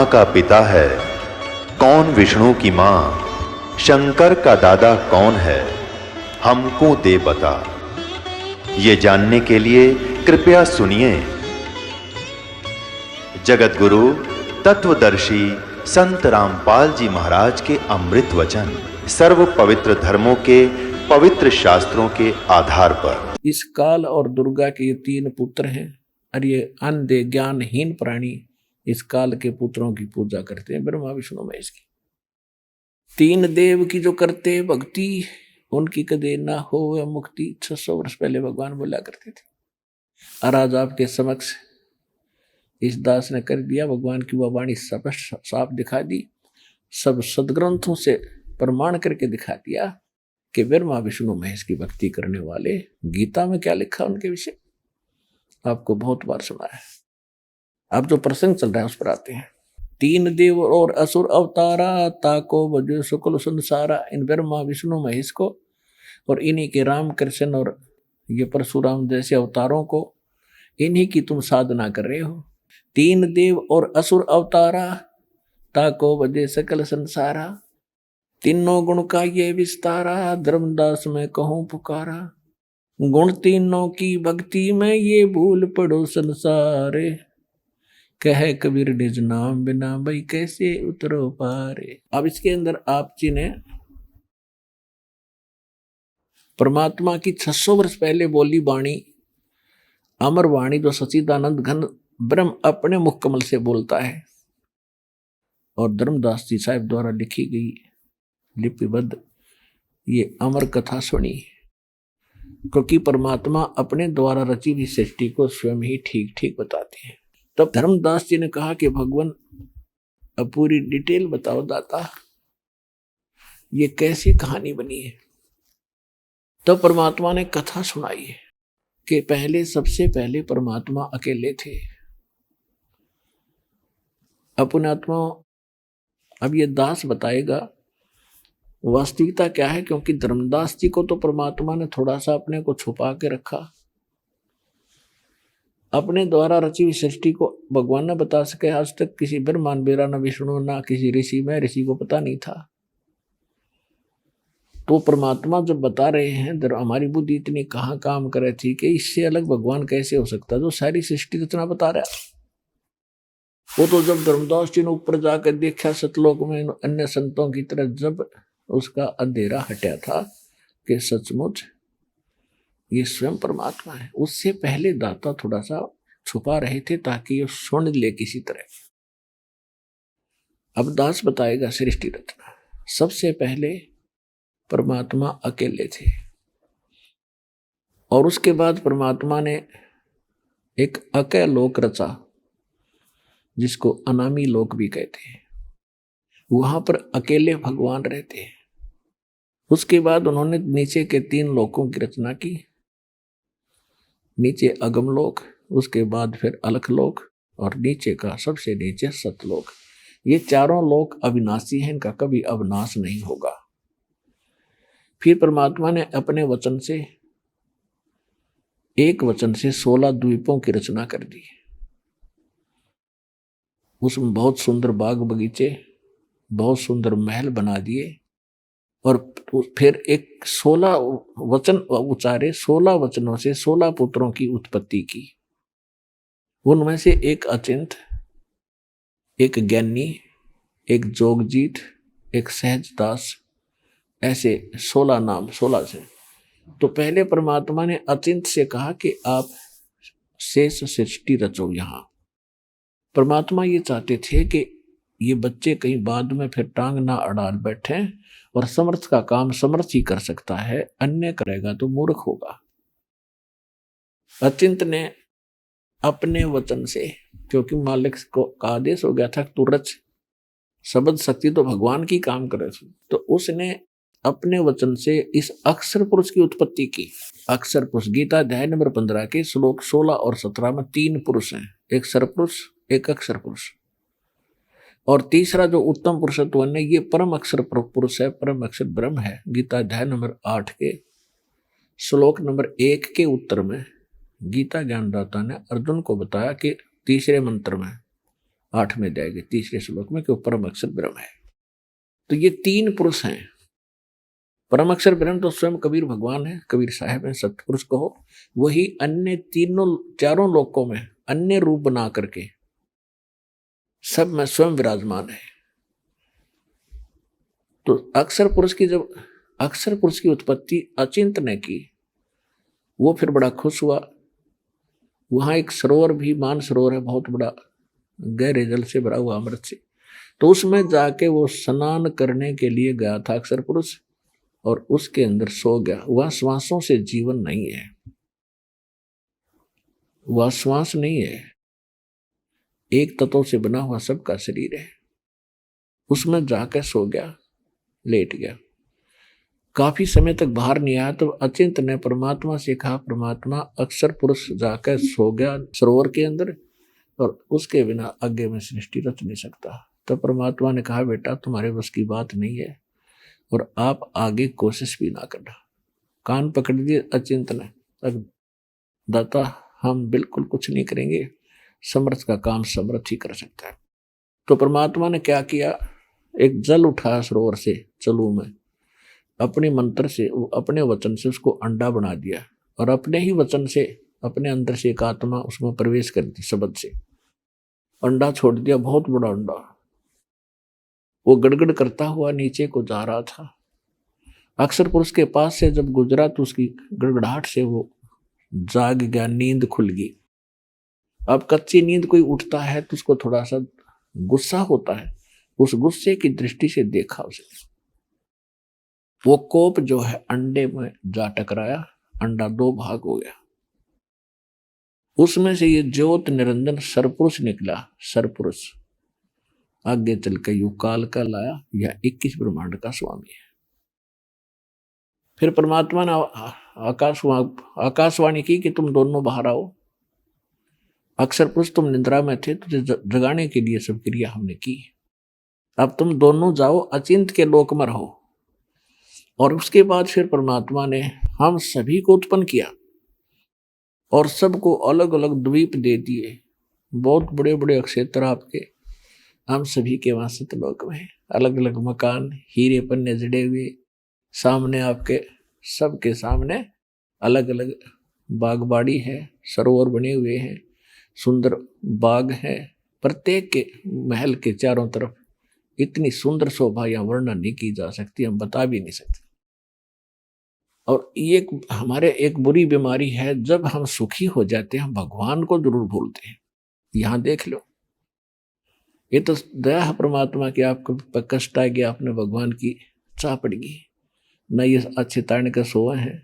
का पिता है, कौन विष्णु की मां, शंकर का दादा कौन है, हमको दे बता। ये जानने के लिए कृपया सुनिए। जगत गुरु तत्वदर्शी संत रामपाल जी महाराज के अमृत वचन सर्व पवित्र धर्मों के पवित्र शास्त्रों के आधार पर। इस काल और दुर्गा के ये 3 पुत्र हैं और ये अंधे ज्ञानहीन प्राणी इस काल के पुत्रों की पूजा करते हैं, ब्रह्मा विष्णु महेश की। 3 देव की जो करते हैं भक्ति, उनकी कदे ना हो वह मुक्ति। 600 वर्ष पहले भगवान बोला करते थे और आज आपके समक्ष इस दास ने कर दिया। भगवान की वह वाणी साफ दिखा दी, सब सदग्रंथों से प्रमाण करके दिखा दिया कि ब्रह्मा विष्णु महेश की भक्ति करने वाले, गीता में क्या लिखा उनके विषय आपको बहुत बार सुना है। अब जो प्रसंग चल रहा है उस पर आते हैं। 3 देव और असुर अवतारा, ताको बजो शुक्ल संसारा। इन ब्रह्मा विष्णु महेश को और इन्हीं के राम कृष्ण और ये परशुराम जैसे अवतारों को, इन्हीं की तुम साधना कर रहे हो। 3 देव और असुर अवतारा, ताको बजे सकल संसारा। तीनों गुण का ये विस्तारा, धर्मदास में कहूं पुकारा। गुण तीनों की भक्ति में ये भूल पड़ो संसारे। कहे कबीर निज नाम बिना भाई कैसे उतरो पारे। अब इसके अंदर आप जी ने परमात्मा की 600 वर्ष पहले बोली वाणी, अमर वाणी, जो सच्चिदानंद घन ब्रह्म अपने मुख कमल से बोलता है और धर्मदास जी साहब द्वारा लिखी गई लिपिबद्ध ये अमर कथा सुनी, क्योंकि परमात्मा अपने द्वारा रची हुई सृष्टि को स्वयं ही ठीक ठीक बताते हैं। तब धर्मदास जी ने कहा कि भगवान अब पूरी डिटेल बताओ दाता, ये कैसी कहानी बनी है। तब परमात्मा ने कथा सुनाई है कि पहले, सबसे पहले परमात्मा अकेले थे अपने आत्मा। अब ये दास बताएगा वास्तविकता क्या है, क्योंकि धर्मदास जी को तो परमात्मा ने थोड़ा सा अपने को छुपा के रखा। अपने द्वारा रची हुई सृष्टि को भगवान ने बता सके, आज तक किसी ब्रह्मांड बेरा न विष्णु ना किसी ऋषि में ऋषि को पता नहीं था। तो परमात्मा जब बता रहे हैं, हमारी बुद्धि इतनी कहाँ काम करे थी कि इससे अलग भगवान कैसे हो सकता जो सारी सृष्टि रचना बता रहा है। वो तो जब धर्मदास जी ने ऊपर जाकर देखा सतलोक में अन्य संतों की तरह, जब उसका अंधेरा हटा था कि सचमुच ये स्वयं परमात्मा है। उससे पहले दाता थोड़ा सा छुपा रहे थे ताकि ये सुन ले किसी तरह। अब दास बताएगा सृष्टि रचना। सबसे पहले परमात्मा अकेले थे और उसके बाद परमात्मा ने एक अकेला लोक रचा जिसको अनामी लोक भी कहते हैं। वहां पर अकेले भगवान रहते हैं। उसके बाद उन्होंने नीचे के 3 लोकों की रचना की। नीचे अगम लोक, उसके बाद फिर अलख लोक और नीचे का सबसे नीचे सतलोक। ये चारों लोक अविनाशी हैं, इनका कभी अविनाश नहीं होगा। फिर परमात्मा ने अपने वचन से, एक वचन से 16 द्वीपों की रचना कर दी। उसमें बहुत सुंदर बाग बगीचे, बहुत सुंदर महल बना दिए और फिर एक 16 वचन उच्चारे। 16 वचनों से 16 पुत्रों की उत्पत्ति की। उनमें से एक अचिंत, एक ज्ञानी, एक जोगजीत, एक सहजदास, ऐसे 16 नाम 16 से। तो पहले परमात्मा ने अचिंत से कहा कि आप शेष सृष्टि रचो। यहां परमात्मा ये चाहते थे कि ये बच्चे कहीं बाद में फिर टांग ना अड़ाल बैठे और समर्थ का काम समर्थ ही कर सकता है, अन्य करेगा तो मूर्ख होगा। अचिंत ने अपने वचन से, क्योंकि मालिक को का आदेश हो गया था तू रच, शब्द शक्ति तो भगवान की काम करे, तो उसने अपने वचन से इस अक्षर पुरुष की उत्पत्ति की। अक्षर पुरुष गीता अध्याय नंबर 15 के श्लोक 16 और 17 में 3 पुरुष हैं, एक सरपुरुष, एक अक्षर पुरुष और तीसरा जो उत्तम पुरुषत्व है ये परम अक्षर पुरुष है, परम अक्षर ब्रह्म है। गीता अध्याय नंबर 8 के श्लोक नंबर 1 के उत्तर में गीता ज्ञानदाता ने अर्जुन को बताया कि तीसरे मंत्र में 8वें अध्याय के 3 श्लोक में कि वो परम अक्षर ब्रह्म है। तो ये 3 पुरुष हैं। परम अक्षर ब्रह्म तो स्वयं कबीर भगवान है, कबीर साहब है, सतपुरुष कहो। वही अन्य 4 लोकों में अन्य रूप बना करके सब में स्वयं विराजमान है। तो अक्षर पुरुष की उत्पत्ति अचिंत ने की, वो फिर बड़ा खुश हुआ। वहां एक सरोवर भी, मान सरोवर है, बहुत बड़ा, गहरे जल से भरा हुआ, अमृत से। तो उसमें जाके वो स्नान करने के लिए गया था अक्षर पुरुष, और उसके अंदर सो गया। वह श्वासों से जीवन नहीं है, वह श्वास नहीं है, एक तत्व से बना हुआ सबका शरीर है। उसमें जाकर सो गया, लेट गया। काफी समय तक बाहर नहीं आया। तो अचिंत ने परमात्मा से कहा, परमात्मा अक्षर पुरुष जाकर सो गया सरोवर के अंदर, और उसके बिना आगे में सृष्टि रच नहीं सकता। तो परमात्मा ने कहा, बेटा तुम्हारे बस की बात नहीं है, और आप आगे कोशिश भी ना करना। कान पकड़ दिए अचिंत ने, दाता हम बिल्कुल कुछ नहीं करेंगे, समर्थ का काम समर्थ ही कर सकता है। तो परमात्मा ने क्या किया, एक जल उठाया सरोवर से, चलू में, अपने मंत्र से, अपने वचन से उसको अंडा बना दिया, और अपने ही वचन से, अपने अंदर से एक आत्मा उसमें प्रवेश कर दी, शब्द से अंडा छोड़ दिया, बहुत बड़ा अंडा। वो गड़गड़ करता हुआ नीचे को जा रहा था। अक्षर पुरुष के पास से जब गुजरा तो उसकी गड़गड़ाहट से वो जाग गया, नींद खुल गई। अब कच्ची नींद कोई उठता है तो उसको थोड़ा सा गुस्सा होता है, उस गुस्से की दृष्टि से देखा उसे, वो कोप जो है अंडे में जा टकराया, अंडा 2 भाग हो गया। उसमें से ये ज्योत निरंजन सरपुरुष निकला। सरपुरुष आगे चल के युकाल का लाया, यह 21 ब्रह्मांड का स्वामी है। फिर परमात्मा ने आकाशवाणी की कि तुम दोनों बाहर आओ। अक्षर पुरुष तुम निद्रा में थे, तुझे जगाने के लिए सब क्रिया हमने की। अब तुम दोनों जाओ, अचिंत के लोक में रहो। और उसके बाद फिर परमात्मा ने हम सभी को उत्पन्न किया, और सबको अलग अलग द्वीप दे दिए, बहुत बड़े बड़े क्षेत्र आपके। हम सभी के वहां सतलोक में अलग अलग मकान, हीरे पन्ने जड़े हुए, सामने आपके सबके सामने अलग अलग बागबाड़ी है, सरोवर बने हुए हैं, सुंदर बाग है। प्रत्येक के महल के चारों तरफ इतनी सुंदर शोभा या वर्णन नहीं की जा सकती, हम बता भी नहीं सकते। और ये हमारे एक बुरी बीमारी है, जब हम सुखी हो जाते हैं हम भगवान को जरूर भूलते हैं। यहां देख लो, ये तो दया है परमात्मा की, आपको कष्ट आ गया, आपने भगवान की चाह पड़ेगी न। ये अच्छे तारण के सोए हैं,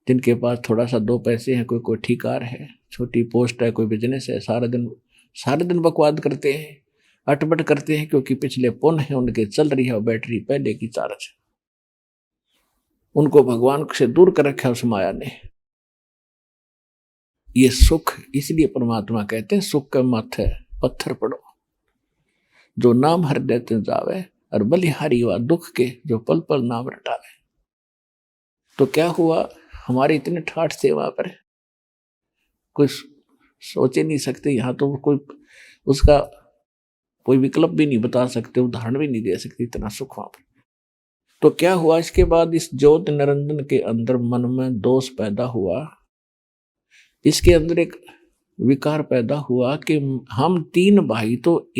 जिनके पास थोड़ा सा 2 पैसे हैं, कोई ठिकार है, छोटी पोस्ट है, कोई बिजनेस है, सारा दिन बकवाद करते हैं, अटपट करते हैं, क्योंकि पिछले पुण्य है उनके चल रही है और बैटरी पहले की चार्ज। उनको भगवान से दूर कर रखा उस माया ने। ये सुख, इसलिए परमात्मा कहते हैं सुख का माथे पत्थर पड़ो, जो नाम हृदय ते जावे, और बलिहारी हुआ दुख के, जो पल पल नाम रटावे। तो क्या हुआ, हमारे इतने ठाठ थे वहां पर, कोई सोचे नहीं सकते। यहाँ तो कोई उसका कोई विकल्प भी नहीं बता सकते, उदाहरण भी नहीं दे सकते, इतना सुख वहां पर। तो क्या हुआ, इसके बाद इस ज्योत निरंजन के अंदर मन में दोष पैदा हुआ। इसके अंदर एक विकार पैदा हुआ कि हम 3 भाई तो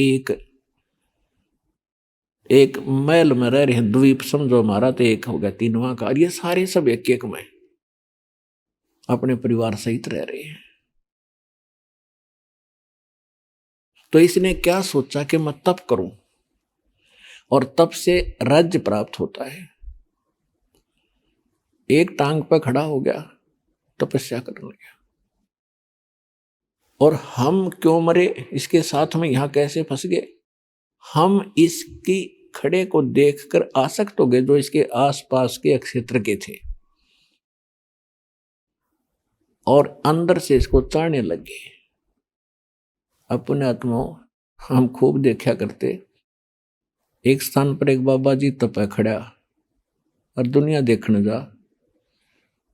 एक महल में रह रहे हैं, द्वीप समझो हमारा, तो एक हो गया 3वां का, और ये सारे सब एक में अपने परिवार सहित रह रहे हैं। तो इसने क्या सोचा कि मैं तप करूं, और तप से राज्य प्राप्त होता है। एक टांग पर खड़ा हो गया, तपस्या करने लगा। और हम क्यों मरे, इसके साथ में यहां कैसे फंस गए? हम इसकी खड़े को देखकर आसक्त हो गए, जो इसके आसपास के क्षेत्र के थे, और अंदर से इसको चाहने लगे। अपने आत्मा हम खूब देखा करते, एक स्थान पर एक बाबा जी तपे खड़ा, और दुनिया देखने जा,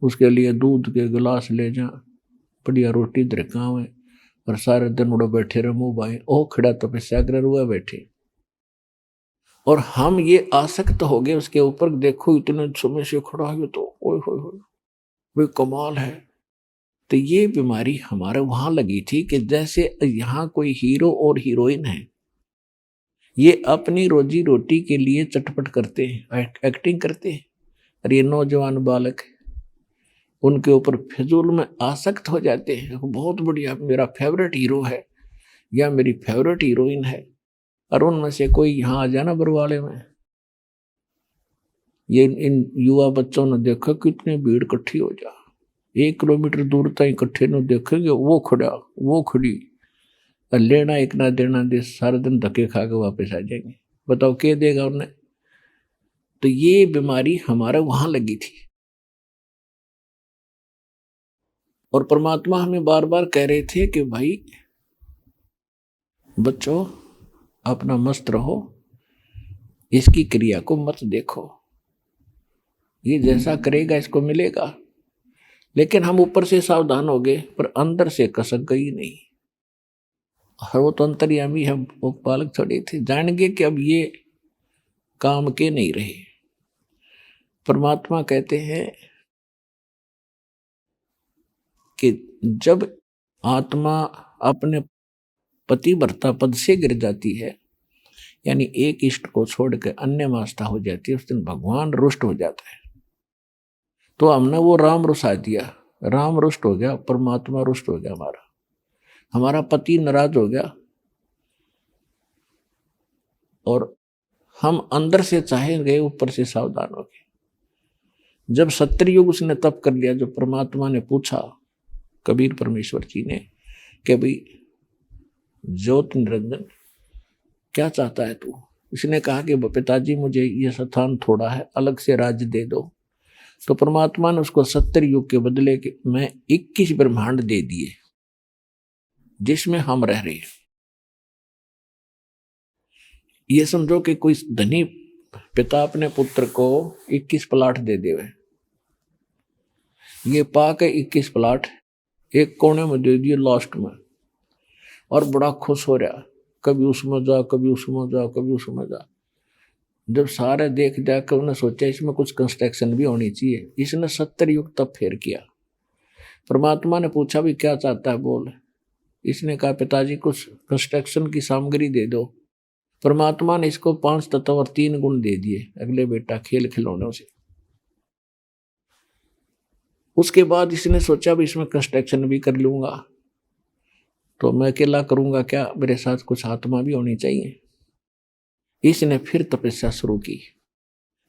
उसके लिए दूध के गिलास ले जा, बढ़िया रोटी दरकावे, और सारे दिन उड़ो बैठे रहे मुंह बाएं, ओ खड़ा तपस्या कर हुआ बैठे। और हम ये आसक्त हो गए उसके ऊपर, देखो इतने समय से खड़ा है तो ओए होए होए वे कमाल है। तो ये बीमारी हमारे वहां लगी थी कि जैसे यहाँ कोई हीरो और हीरोइन है, ये अपनी रोजी रोटी के लिए चटपट करते हैं, एक्टिंग करते हैं, और ये नौजवान बालक उनके ऊपर फिजूल में आसक्त हो जाते हैं। बहुत बढ़िया, मेरा फेवरेट हीरो है या मेरी फेवरेट हीरोइन है, और उनमें से कोई यहाँ आ जाना बरवाले में, ये इन युवा बच्चों ने देखा कितनी भीड़ इकट्ठी हो जा, 1 किलोमीटर दूर तक इकट्ठे न देखेंगे, वो खड़ा वो खड़ी, लेना एक ना देना दे, सारा दिन धक्के खा के वापस आ जाएंगे। बताओ क्या देगा उन्हें। तो ये बीमारी हमारे वहां लगी थी। और परमात्मा हमें बार बार कह रहे थे कि भाई बच्चों अपना मस्त रहो, इसकी क्रिया को मत देखो, ये जैसा करेगा इसको मिलेगा। लेकिन हम ऊपर से सावधान हो गए पर अंदर से कसक गई नहीं। वो तो अंतर्यामी है, वो बालक थोड़े थे, जान गए कि अब ये काम के नहीं रहे। परमात्मा कहते हैं कि जब आत्मा अपने पतिव्रता पद से गिर जाती है, यानी एक इष्ट को छोड़कर अन्य मास्ता हो जाती है, उस दिन भगवान रुष्ट हो जाता है। तो हमने वो राम रुसा दिया, राम रुष्ट हो गया, परमात्मा रुष्ट हो गया, हमारा पति नाराज हो गया, और हम अंदर से चाहे गए, ऊपर से सावधान हो गए। जब सत्युग उसने तप कर लिया, जो परमात्मा ने पूछा कबीर परमेश्वर जी ने कि भाई ज्योत निरंजन क्या चाहता है तू। इसने कहा कि पिताजी मुझे ये स्थान थोड़ा है, अलग से राज्य दे दो। तो परमात्मा ने उसको 70 युग के बदले के में 21 ब्रह्मांड दे दिए जिसमें हम रह रहे हैं। ये समझो कि कोई धनी पिता अपने पुत्र को 21 प्लाट दे देवे, ये पा के 21 प्लाट एक कोने में दे दिए लास्ट में, और बड़ा खुश हो रहा, कभी उसमें जा कभी उसमें जा कभी उसमें जा। जब सारे देख जाकर उन्होंने सोचा इसमें कुछ कंस्ट्रक्शन भी होनी चाहिए, इसने 70 युग तब फेर किया। परमात्मा ने पूछा भी क्या चाहता है बोल। इसने कहा पिताजी कुछ कंस्ट्रक्शन की सामग्री दे दो। परमात्मा ने इसको 5 तत्व और 3 गुण दे दिए, अगले बेटा खेल खिलौनों से। उसके बाद इसने सोचा भी इसमें कंस्ट्रक्शन भी कर लूंगा, तो मैं अकेला करूंगा क्या, मेरे साथ कुछ आत्मा भी होनी चाहिए। इसने फिर तपस्या शुरू की।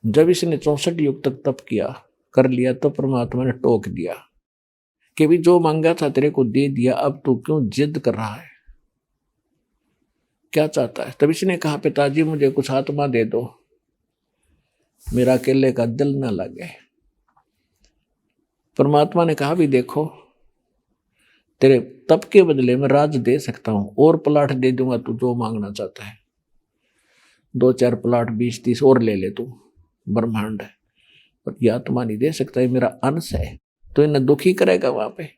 जब इसने 64 युग तक तप किया कर लिया, तो परमात्मा ने टोक दिया कि भी जो मांगा था तेरे को दे दिया, अब तू क्यों जिद कर रहा है, क्या चाहता है। तब इसने कहा पिताजी मुझे कुछ आत्मा दे दो, मेरा अकेले का दिल न लगे। परमात्मा ने कहा भी देखो तेरे तप के बदले में राज दे सकता हूं, और प्लाट दे दूंगा, तू जो मांगना चाहता है, 2-4 प्लाट 20-30 और ले ले, तू ब्रह्मांड है, पर यह आत्मा नहीं दे सकता, ये मेरा अंश है, तो इन्हें दुखी करेगा वहां पे।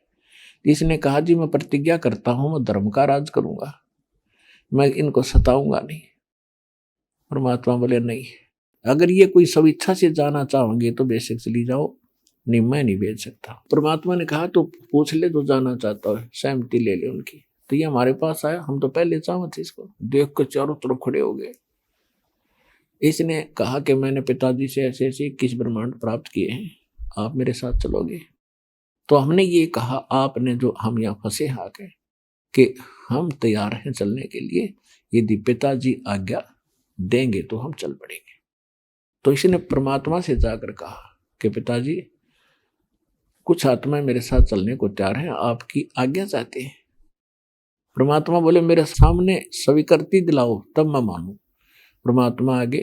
इसने कहा जी मैं प्रतिज्ञा करता हूं मैं धर्म का राज करूंगा, मैं इनको सताऊंगा नहीं। परमात्मा बोले नहीं, अगर ये कोई स्वेच्छा से जाना चाहोगे तो बेशक चली जाओ, नहीं मैं नहीं भेज सकता। परमात्मा ने कहा तो पूछ ले जो जाना चाहता है, सहमति ले ले उनकी। तो ये हमारे पास आया, हम तो पहले चाहते थे, इसको देख कर चारों तरफ खड़े हो गए। इसने कहा कि मैंने पिताजी से ऐसे ऐसे 21 ब्रह्मांड प्राप्त किए हैं, आप मेरे साथ चलोगे। तो हमने ये कहा आपने जो हम यहाँ फंसे आके कि हम तैयार हैं चलने के लिए, यदि पिताजी आज्ञा देंगे तो हम चल पड़ेंगे। तो इसने परमात्मा से जाकर कहा कि पिताजी कुछ आत्माएं मेरे साथ चलने को तैयार हैं, आपकी आज्ञा चाहते हैं। परमात्मा बोले मेरे सामने स्वीकृति दिलाओ तब मैं मानूं। परमात्मा आगे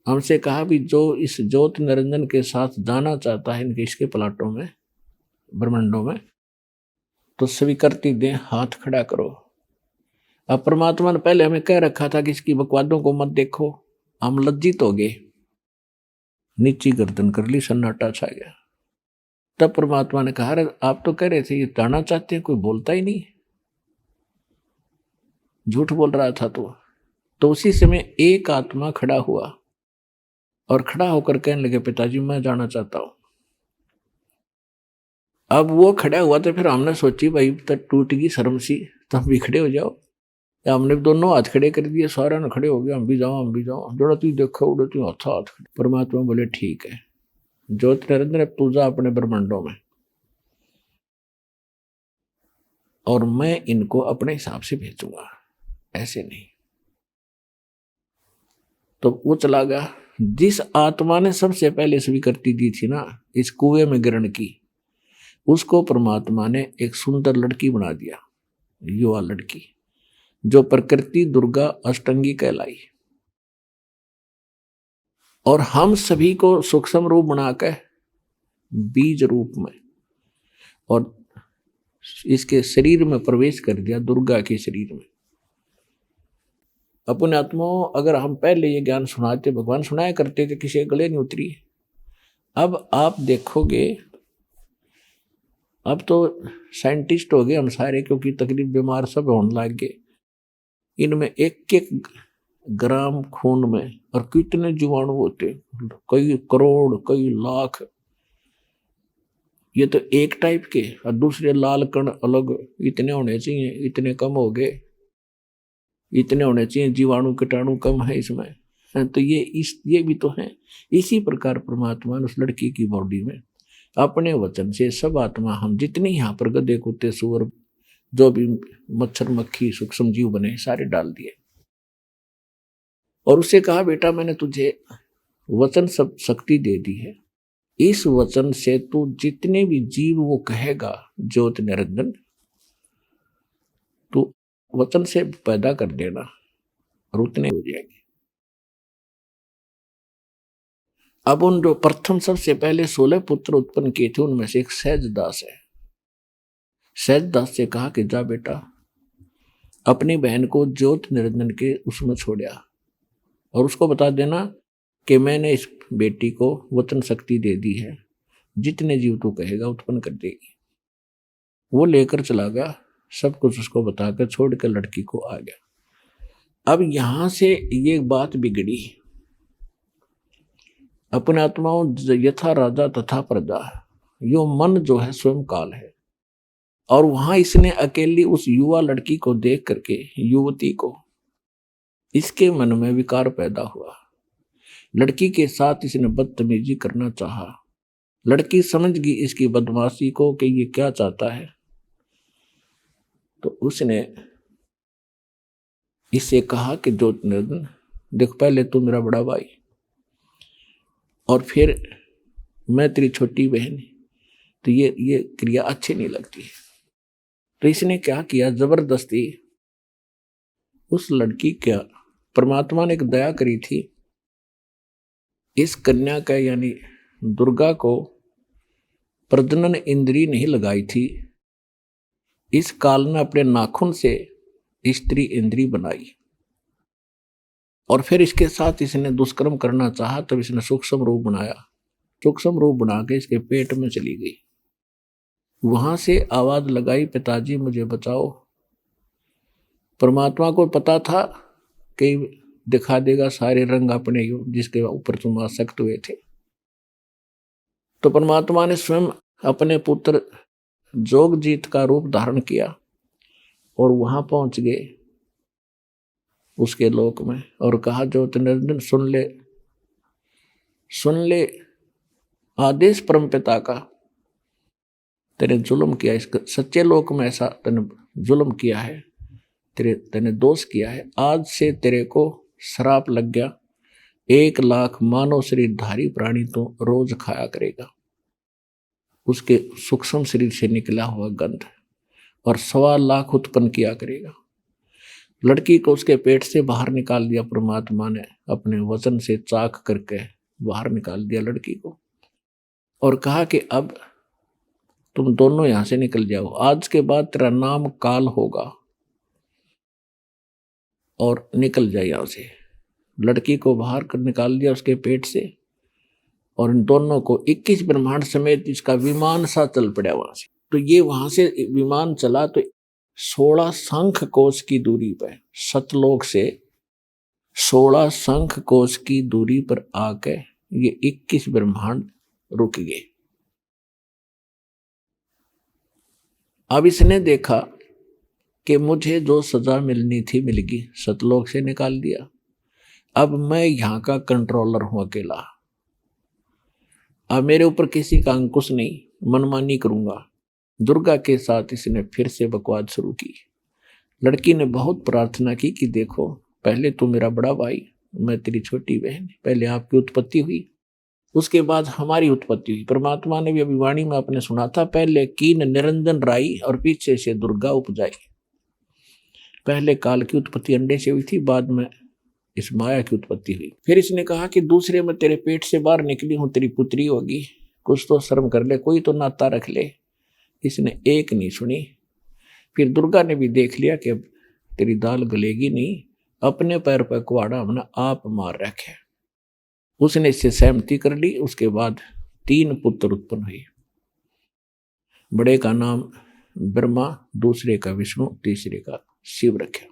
हमसे कहा भी जो इस ज्योत निरंजन के साथ जाना चाहता है इनके इसके प्लाटों में ब्रह्मांडों में, तो स्वीकृति दें, हाथ खड़ा करो। अब परमात्मा ने पहले हमें कह रखा था कि इसकी बकवादों को मत देखो, हम लज्जित हो गए, नीची गर्दन कर ली, सन्नाटा छा गया। तब परमात्मा ने कहा आप तो कह रहे थे ये जाना चाहते हैं, कोई बोलता ही नहीं, झूठ बोल रहा था तो उसी समय एक आत्मा खड़ा हुआ और खड़ा होकर कहने लगे, पिताजी मैं जाना चाहता हूं। अब वो खड़ा हुआ तो फिर हमने सोची भाई तो टूट गई शर्म सी, तो हम भी खड़े हो जाओ। या हमने दोनों हाथ खड़े कर दिए, सारे ने खड़े हो गए, हम भी जाओ, जोड़ा तू देखो उड़ो तू हाथ खड़े। परमात्मा बोले ठीक है, ज्योति निरंजन तू जा अपने ब्रह्मांडों में और मैं इनको अपने हिसाब से भेजूंगा, ऐसे नहीं। तो वो चला गया। जिस आत्मा ने सबसे पहले स्वीकृति दी थी ना इस कुएं में गिरने की, उसको परमात्मा ने एक सुंदर लड़की बना दिया, युवा लड़की, जो प्रकृति दुर्गा अष्टंगी कहलाई। और हम सभी को सूक्ष्म रूप बनाकर बीज रूप में और इसके शरीर में प्रवेश कर दिया, दुर्गा के शरीर में। अपने आत्माओं अगर हम पहले ये ज्ञान सुनाते, भगवान सुनाया करते थे, किसी गले नहीं उतरी। अब आप देखोगे, अब तो साइंटिस्ट हो गए हम सारे, क्योंकि तकलीफ बीमार सब होने लग गए। इनमें एक एक ग्राम खून में और कितने जीवाणु होते, कई करोड़ कई लाख। ये तो एक टाइप के, और दूसरे लाल कण अलग इतने होने चाहिए, इतने कम हो गए, इतने होने चाहिए, जीवाणु कीटाणु कम है इसमें। तो ये भी तो है। इसी प्रकार परमात्मा ने उस लड़की की बॉडी में अपने वचन से सब आत्मा, हम जितने यहाँ पर गधे कुत्ते सूअर जो भी मच्छर मक्खी सूक्ष्म जीव बने सारे डाल दिए। और उसे कहा बेटा मैंने तुझे वचन सब शक्ति दे दी है, इस वचन से तू जितने भी जीव वो कहेगा ज्योति निरंजन, तू वचन से पैदा कर देना और उतने हो जाएंगे। अब उन जो प्रथम सबसे पहले 16 पुत्र उत्पन्न किए थे उनमें से एक सहजदास है। सहजदास से कहा कि जा बेटा अपनी बहन को ज्योति निरंजन के उसमें छोड़या और उसको बता देना कि मैंने इस बेटी को वचन शक्ति दे दी है, जितने जीव तू कहेगा उत्पन्न कर देगी। वो लेकर चला गया, सब कुछ उसको बताकर छोड़ कर लड़की को आ गया। अब यहां से ये बात बिगड़ी। अपने आत्माओं यथा राजा तथा प्रजा, यो मन जो है स्वयं काल है। और वहां इसने अकेली उस युवा लड़की को देख करके, युवती को, इसके मन में विकार पैदा हुआ। लड़की के साथ इसने बदतमीजी करना चाहा। लड़की समझ गई इसकी बदमाशी को कि ये क्या चाहता है, तो उसने इससे कहा कि ज्योति निरंजन देख, पहले तू मेरा बड़ा भाई और फिर मैं तेरी छोटी बहन, तो ये क्रिया अच्छी नहीं लगती। तो इसने क्या किया, जबरदस्ती उस लड़की क्या, परमात्मा ने एक दया करी थी, इस कन्या का यानी दुर्गा को प्रजनन इंद्री नहीं लगाई थी। इस काल ने अपने नाखून से स्त्री इंद्री बनाई और फिर इसके साथ इसने दुष्कर्म करना चाहा, तब इसने सूक्ष्म रूप बनाया। सूक्ष्म रूप बना के इसके पेट में चली गई। वहां से आवाज लगाई, पिताजी मुझे बचाओ। परमात्मा को पता था कि दिखा देगा सारे रंग अपने जिसके ऊपर तुम आसक्त हुए थे। तो परमात्मा ने स्वयं अपने पुत्र जोगजीत का रूप धारण किया और वहां पहुंच गए उसके लोक में और कहा ज्योति निरंजन सुन ले आदेश परमपिता का, तेने जुल्म किया, इस सच्चे लोक में ऐसा तेने जुल्म किया है, तेने दोष किया है। आज से तेरे को श्राप लग गया, 1 लाख मानव शरीरधारी प्राणी तो रोज खाया करेगा उसके सूक्ष्म शरीर से निकला हुआ गंध, और 1.25 लाख उत्पन्न किया करेगा। लड़की को उसके पेट से बाहर निकाल दिया परमात्मा ने, अपने वचन से चाक करके बाहर निकाल दिया लड़की को और कहा कि अब तुम दोनों यहां से निकल जाओ, आज के बाद तेरा नाम काल होगा और निकल जाए यहां से। लड़की को बाहर कर निकाल दिया उसके पेट से और इन दोनों को 21 ब्रह्मांड समेत इसका विमान सा चल पड़ा वहां से। तो ये वहां से विमान चला तो 16 शंख कोश की दूरी पर, सतलोक से 16 शंख कोश की दूरी पर आके ये 21 ब्रह्मांड रुक गए। अब इसने देखा कि मुझे जो सजा मिलनी थी मिल गई, सतलोक से निकाल दिया। अब मैं यहां का कंट्रोलर हूं अकेला, अब मेरे ऊपर किसी का अंकुश नहीं, मनमानी करूंगा। दुर्गा के साथ इसने फिर से बकवाद शुरू की। लड़की ने बहुत प्रार्थना की कि देखो, पहले तू मेरा बड़ा भाई, मैं तेरी छोटी बहन, पहले आपकी उत्पत्ति हुई, उसके बाद हमारी उत्पत्ति हुई। परमात्मा ने भी अभी वाणी में आपने सुना था, पहले कीन निरंजन राई और पीछे से दुर्गा उपजाई। पहले काल की उत्पत्ति अंडे से हुई थी, बाद में इस माया की उत्पत्ति हुई। फिर इसने कहा कि दूसरे में तेरे पेट से बाहर निकली हूं, तेरी पुत्री होगी, कुछ तो शर्म कर ले, कोई तो नाता रख ले। इसने एक नहीं सुनी। फिर दुर्गा ने भी देख लिया कि अब तेरी दाल गलेगी नहीं, अपने पैर पर कुआड़ा हमने आप मार रखे। उसने इससे सहमति कर ली। उसके बाद 3 पुत्र उत्पन्न हुए। बड़े का नाम ब्रह्मा, दूसरे का विष्णु, तीसरे का शिव रखा।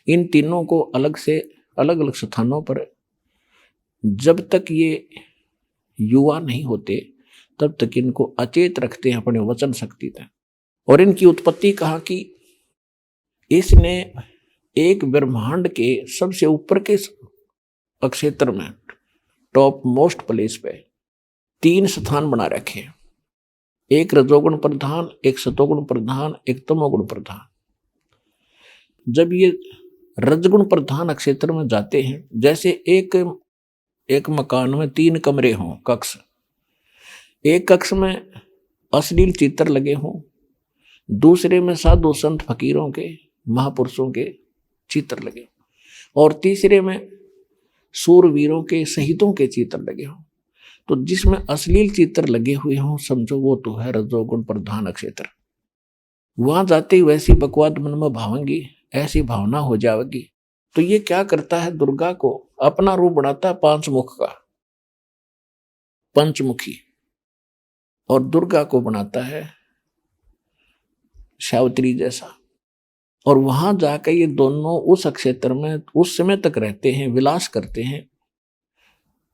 इन तीनों को अलग से अलग अलग स्थानों पर जब तक ये युवा नहीं होते तब तक इनको अचेत रखते हैं अपने वचन शक्ति तक। और इनकी उत्पत्ति कहा कि इसने एक ब्रह्मांड के सबसे ऊपर के क्षेत्र में, टॉप मोस्ट प्लेस पे 3 स्थान बना रखे, एक रजोगुण प्रधान, एक सतोगुण प्रधान, एक तमोगुण प्रधान। जब ये रजगुण प्रधान क्षेत्र में जाते हैं, जैसे एक मकान में 3 कमरे हों, कक्ष, एक कक्ष में अश्लील चित्र लगे हों, दूसरे में साधु संत फकीरों के, महापुरुषों के चित्र लगे, और तीसरे में सूरवीरों के, शहीदों के चित्र लगे हों। तो जिसमें अश्लील चित्र लगे हुए हों, समझो वो तो है रजोगुण प्रधान क्षेत्र। वहां जाते ही वैसी बकवाद मन में भावेंगी, ऐसी भावना हो जाएगी। तो ये क्या करता है, दुर्गा को अपना रूप बनाता है 5 मुख का, पंचमुखी, और दुर्गा को बनाता है सावित्री जैसा। और वहां जाकर ये दोनों उस क्षेत्र में उस समय तक रहते हैं, विलास करते हैं,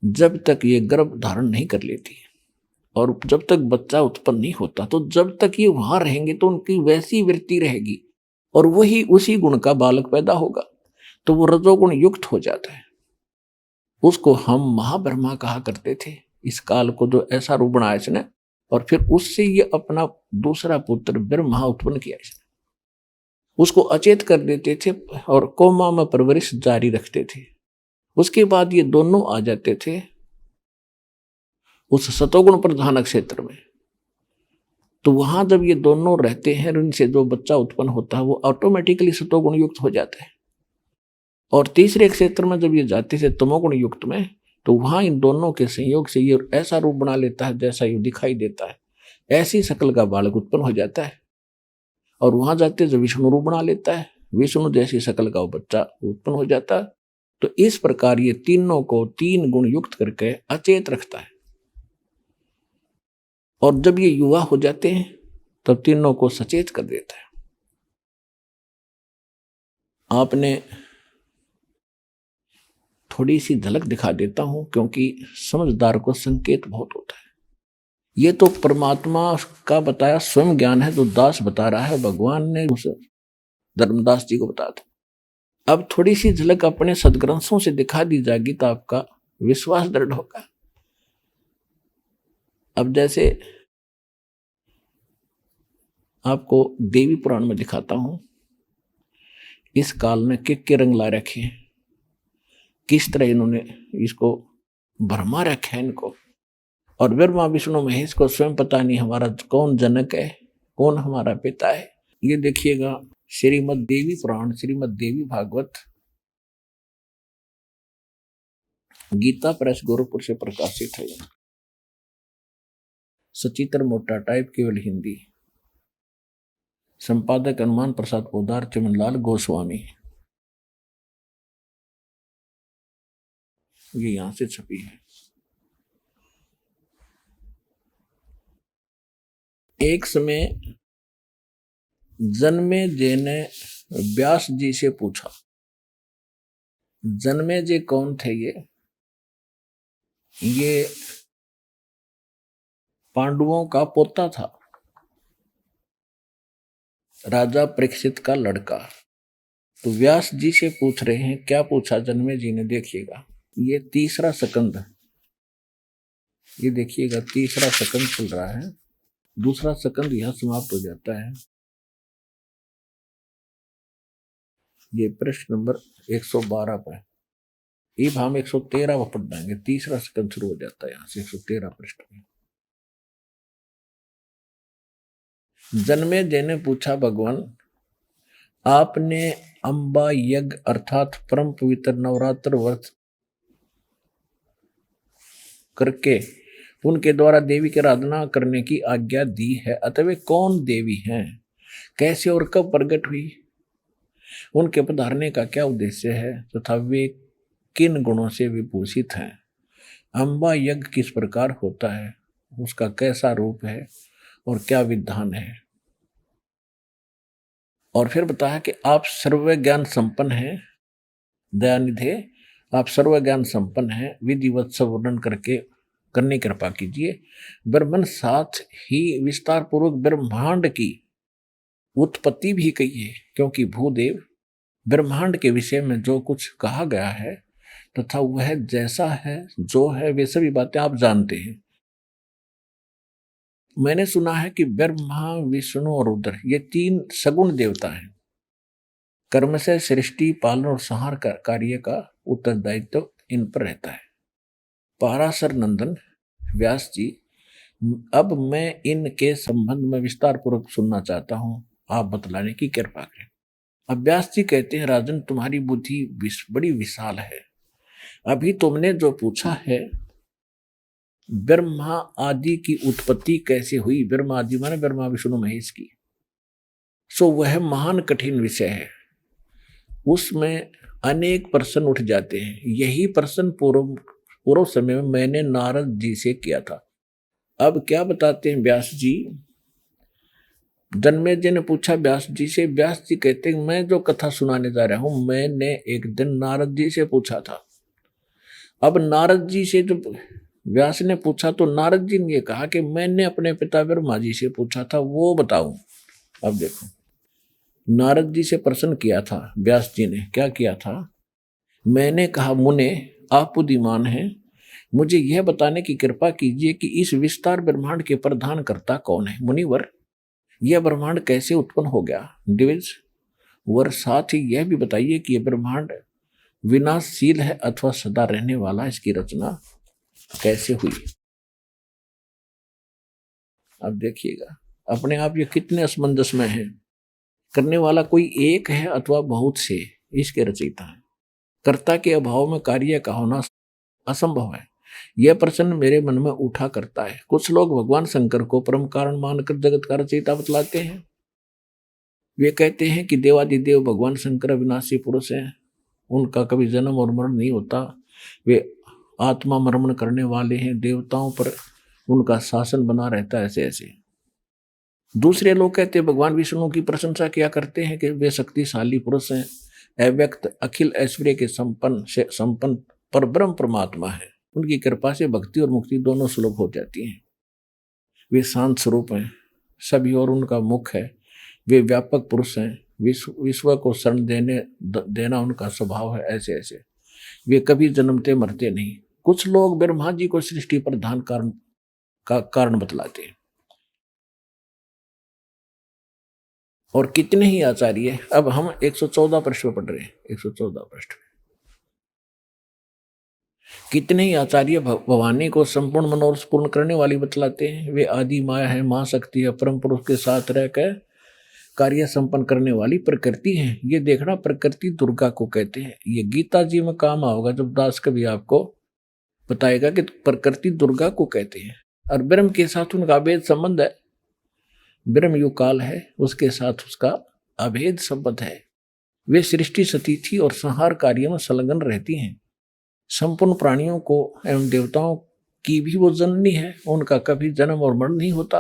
जब तक ये गर्भ धारण नहीं कर लेती और जब तक बच्चा उत्पन्न नहीं होता। तो जब तक ये वहां रहेंगे तो उनकी वैसी वृत्ति रहेगी और वही उसी गुण का बालक पैदा होगा, तो वो रजोगुण युक्त हो जाता है। उसको हम महाब्रह्मा कहा करते थे, इस काल को जो ऐसा रूप बनाया इसने। और फिर उससे ये अपना दूसरा पुत्र ब्रह्मा उत्पन्न किया इसने। उसको अचेत कर देते थे और कोमा में परवरिश जारी रखते थे। उसके बाद ये दोनों आ जाते थे उस सतोगुण प्रधान क्षेत्र में। तो वहां जब ये दोनों रहते हैं, इनसे जो बच्चा उत्पन्न होता है वो ऑटोमेटिकली सतोगुण युक्त हो जाता है। और तीसरे क्षेत्र में जब ये जाते थे तमोगुण युक्त में, तो वहां इन दोनों के संयोग से ये ऐसा रूप बना लेता है जैसा ये दिखाई देता है, ऐसी शक्ल का बालक उत्पन्न हो जाता है। और वहां जाते जब विष्णु रूप बना लेता है, विष्णु जैसी शक्ल का वो बच्चा उत्पन्न हो जाता है। तो इस प्रकार ये तीनों को 3 गुण युक्त करके अचेत रखता है। और जब ये युवा हो जाते हैं तब तीनों को सचेत कर देता है। आपने थोड़ी सी झलक दिखा देता हूं, क्योंकि समझदार को संकेत बहुत होता है। ये तो परमात्मा का बताया स्वयं ज्ञान है, जो दास बता रहा है, भगवान ने उस धर्मदास जी को बताया था। अब थोड़ी सी झलक अपने सदग्रंथों से दिखा दी जाएगी तो आपका विश्वास दृढ़ होगा। अब जैसे आपको देवी पुराण में दिखाता हूं, इस काल में के रंग ला रखे हैं, किस तरह इन्होंने इसको भरमा रखा है इनको। और ब्रह्मा विष्णु महेश को स्वयं पता नहीं हमारा कौन जनक है, कौन हमारा पिता है। ये देखिएगा श्रीमद् देवी पुराण, श्रीमद् देवी भागवत, गीता प्रेस गोरखपुर से प्रकाशित है। सचित्र मोटा टाइप, केवल हिंदी। संपादक हनुमान प्रसाद पोदार, चमनलाल गोस्वामी। ये यहां से छपी है। एक समय जन्मेजय ने व्यास जी से पूछा। जन्मेजय कौन थे? ये पांडवों का पोता था, राजा परीक्षित का लड़का। तो व्यास जी से पूछ रहे हैं, क्या पूछा जन्मेजय जी ने? देखिएगा, ये तीसरा सकंद, ये देखिएगा तीसरा सकंद चल रहा है, दूसरा सकंद यह समाप्त हो जाता है। ये प्रश्न नंबर 112 पर, अब हम 113 पर पढ़ देंगे, तीसरा सकंद शुरू हो जाता है यहां से 113 पृष्ठ में। जन्मेजय ने पूछा, भगवान आपने अंबा यज्ञ अर्थात परम पवित्र नवरात्र व्रत करके उनके द्वारा देवी की आराधना करने की आज्ञा दी है, अतः वे कौन देवी हैं, कैसे और कब प्रकट हुई, उनके पधारने का क्या उद्देश्य है, तथा वे किन गुणों से विभूषित हैं। अंबा यज्ञ किस प्रकार होता है, उसका कैसा रूप है और क्या विधान है। और फिर बताया कि आप सर्व ज्ञान संपन्न हैं, दयानिधे आप सर्व ज्ञान संपन्न हैं, विधिवत सब वर्णन करके करने की कृपा कीजिए। ब्रह्मन साथ ही विस्तार पूर्वक ब्रह्मांड की उत्पत्ति भी कही है, क्योंकि भूदेव ब्रह्मांड के विषय में जो कुछ कहा गया है तथा वह जैसा है जो है वे सभी बातें आप जानते हैं। मैंने सुना है कि ब्रह्मा विष्णु और रुद्र ये तीन सगुण देवता हैं। कर्म से सृष्टि पालन और संहार कार्य का उत्तरदायित्व इन पर रहता है। पाराशर नंदन व्यास जी, अब मैं इनके संबंध में विस्तार पूर्वक सुनना चाहता हूं, आप बतलाने की कृपा करें। अब व्यास जी कहते हैं, राजन तुम्हारी बुद्धि बड़ी विशाल है। अभी तुमने जो पूछा है ब्रह्मा आदि की उत्पत्ति कैसे हुई, ब्रह्मा आदि माने ब्रह्मा विष्णु महेश की, सो वह महान कठिन विषय है। उसमें अनेक प्रश्न उठ जाते हैं। यही प्रश्न पूर्व समय में मैंने नारद जी से किया था। अब क्या बताते हैं व्यास जी? जन्मेजय ने पूछा व्यास जी से। व्यास जी कहते हैं, मैं जो कथा सुनाने जा रहा हूं मैंने एक दिन नारद जी से पूछा था। अब नारद जी से जो व्यास ने पूछा तो नारद जी ने ये कहा कि मैंने अपने पिता ब्रह्मा जी से पूछा था, वो बताऊं। अब देखो, नारद जी से प्रश्न किया था व्यास जी ने, क्या किया था? मैंने कहा, मुने आप बुद्धिमान हैं, मुझे यह बताने की कृपा कीजिए कि इस विस्तार ब्रह्मांड के प्रधान कर्ता कौन है। मुनिवर, यह ब्रह्मांड कैसे उत्पन्न हो गया? द्विज वर, साथ ही यह भी बताइए कि यह ब्रह्मांड विनाशशील है अथवा सदा रहने वाला, इसकी रचना कैसे हुई। अब देखिएगा अपने आप ये कितने असमंजस में है। करने वाला कोई एक है अथवा बहुत से, इसके रचयिता है। कर्ता के अभाव में कार्य का होना असंभव है। यह प्रश्न मेरे मन में उठा करता है। कुछ लोग भगवान शंकर को परम कारण मानकर जगत का रचयिता बतलाते हैं। वे कहते हैं कि देवादिदेव भगवान शंकर अविनाशी पुरुष हैं, उनका कभी जन्म और मरण नहीं होता, वे आत्मा मरण करने वाले हैं, देवताओं पर उनका शासन बना रहता है, ऐसे ऐसे। दूसरे लोग कहते हैं भगवान विष्णु की प्रशंसा किया करते हैं कि वे शक्तिशाली पुरुष हैं, अव्यक्त अखिल ऐश्वर्य के संपन्न पर ब्रह्म परमात्मा है, उनकी कृपा से भक्ति और मुक्ति दोनों सुलभ हो जाती हैं। वे शांत स्वरूप हैं, सभी और उनका मुख है, वे व्यापक पुरुष हैं, विश्व को शरण देना उनका स्वभाव है, ऐसे ऐसे। वे कभी जन्मते मरते नहीं। कुछ लोग ब्रह्मा जी को सृष्टि प्रधान कारण बतलाते हैं। और कितने ही आचार्य, अब हम 114 पृष्ठ पढ़ रहे हैं, 114 पृष्ठ। कितने ही आचार्य भवानी को संपूर्ण मनोरथ पूर्ण करने वाली बतलाते हैं। वे आदि माया है, महाशक्ति है, परम पुरुष के साथ रहकर कार्य संपन्न करने वाली प्रकृति है। ये देखना, प्रकृति दुर्गा को कहते हैं। ये गीता जी में काम आओगा जब दास कवि आपको बताएगा कि प्रकृति दुर्गा को कहते हैं। और ब्रह्म के साथ उनका अभेद संबंध है। ब्रह्म युग काल है, उसके साथ उसका अभेद संबंध है। वे सृष्टि सतिथि और संहार कार्य में संलग्न रहती हैं। संपूर्ण प्राणियों को एवं देवताओं की भी वो जननी है, उनका कभी जन्म और मरण नहीं होता।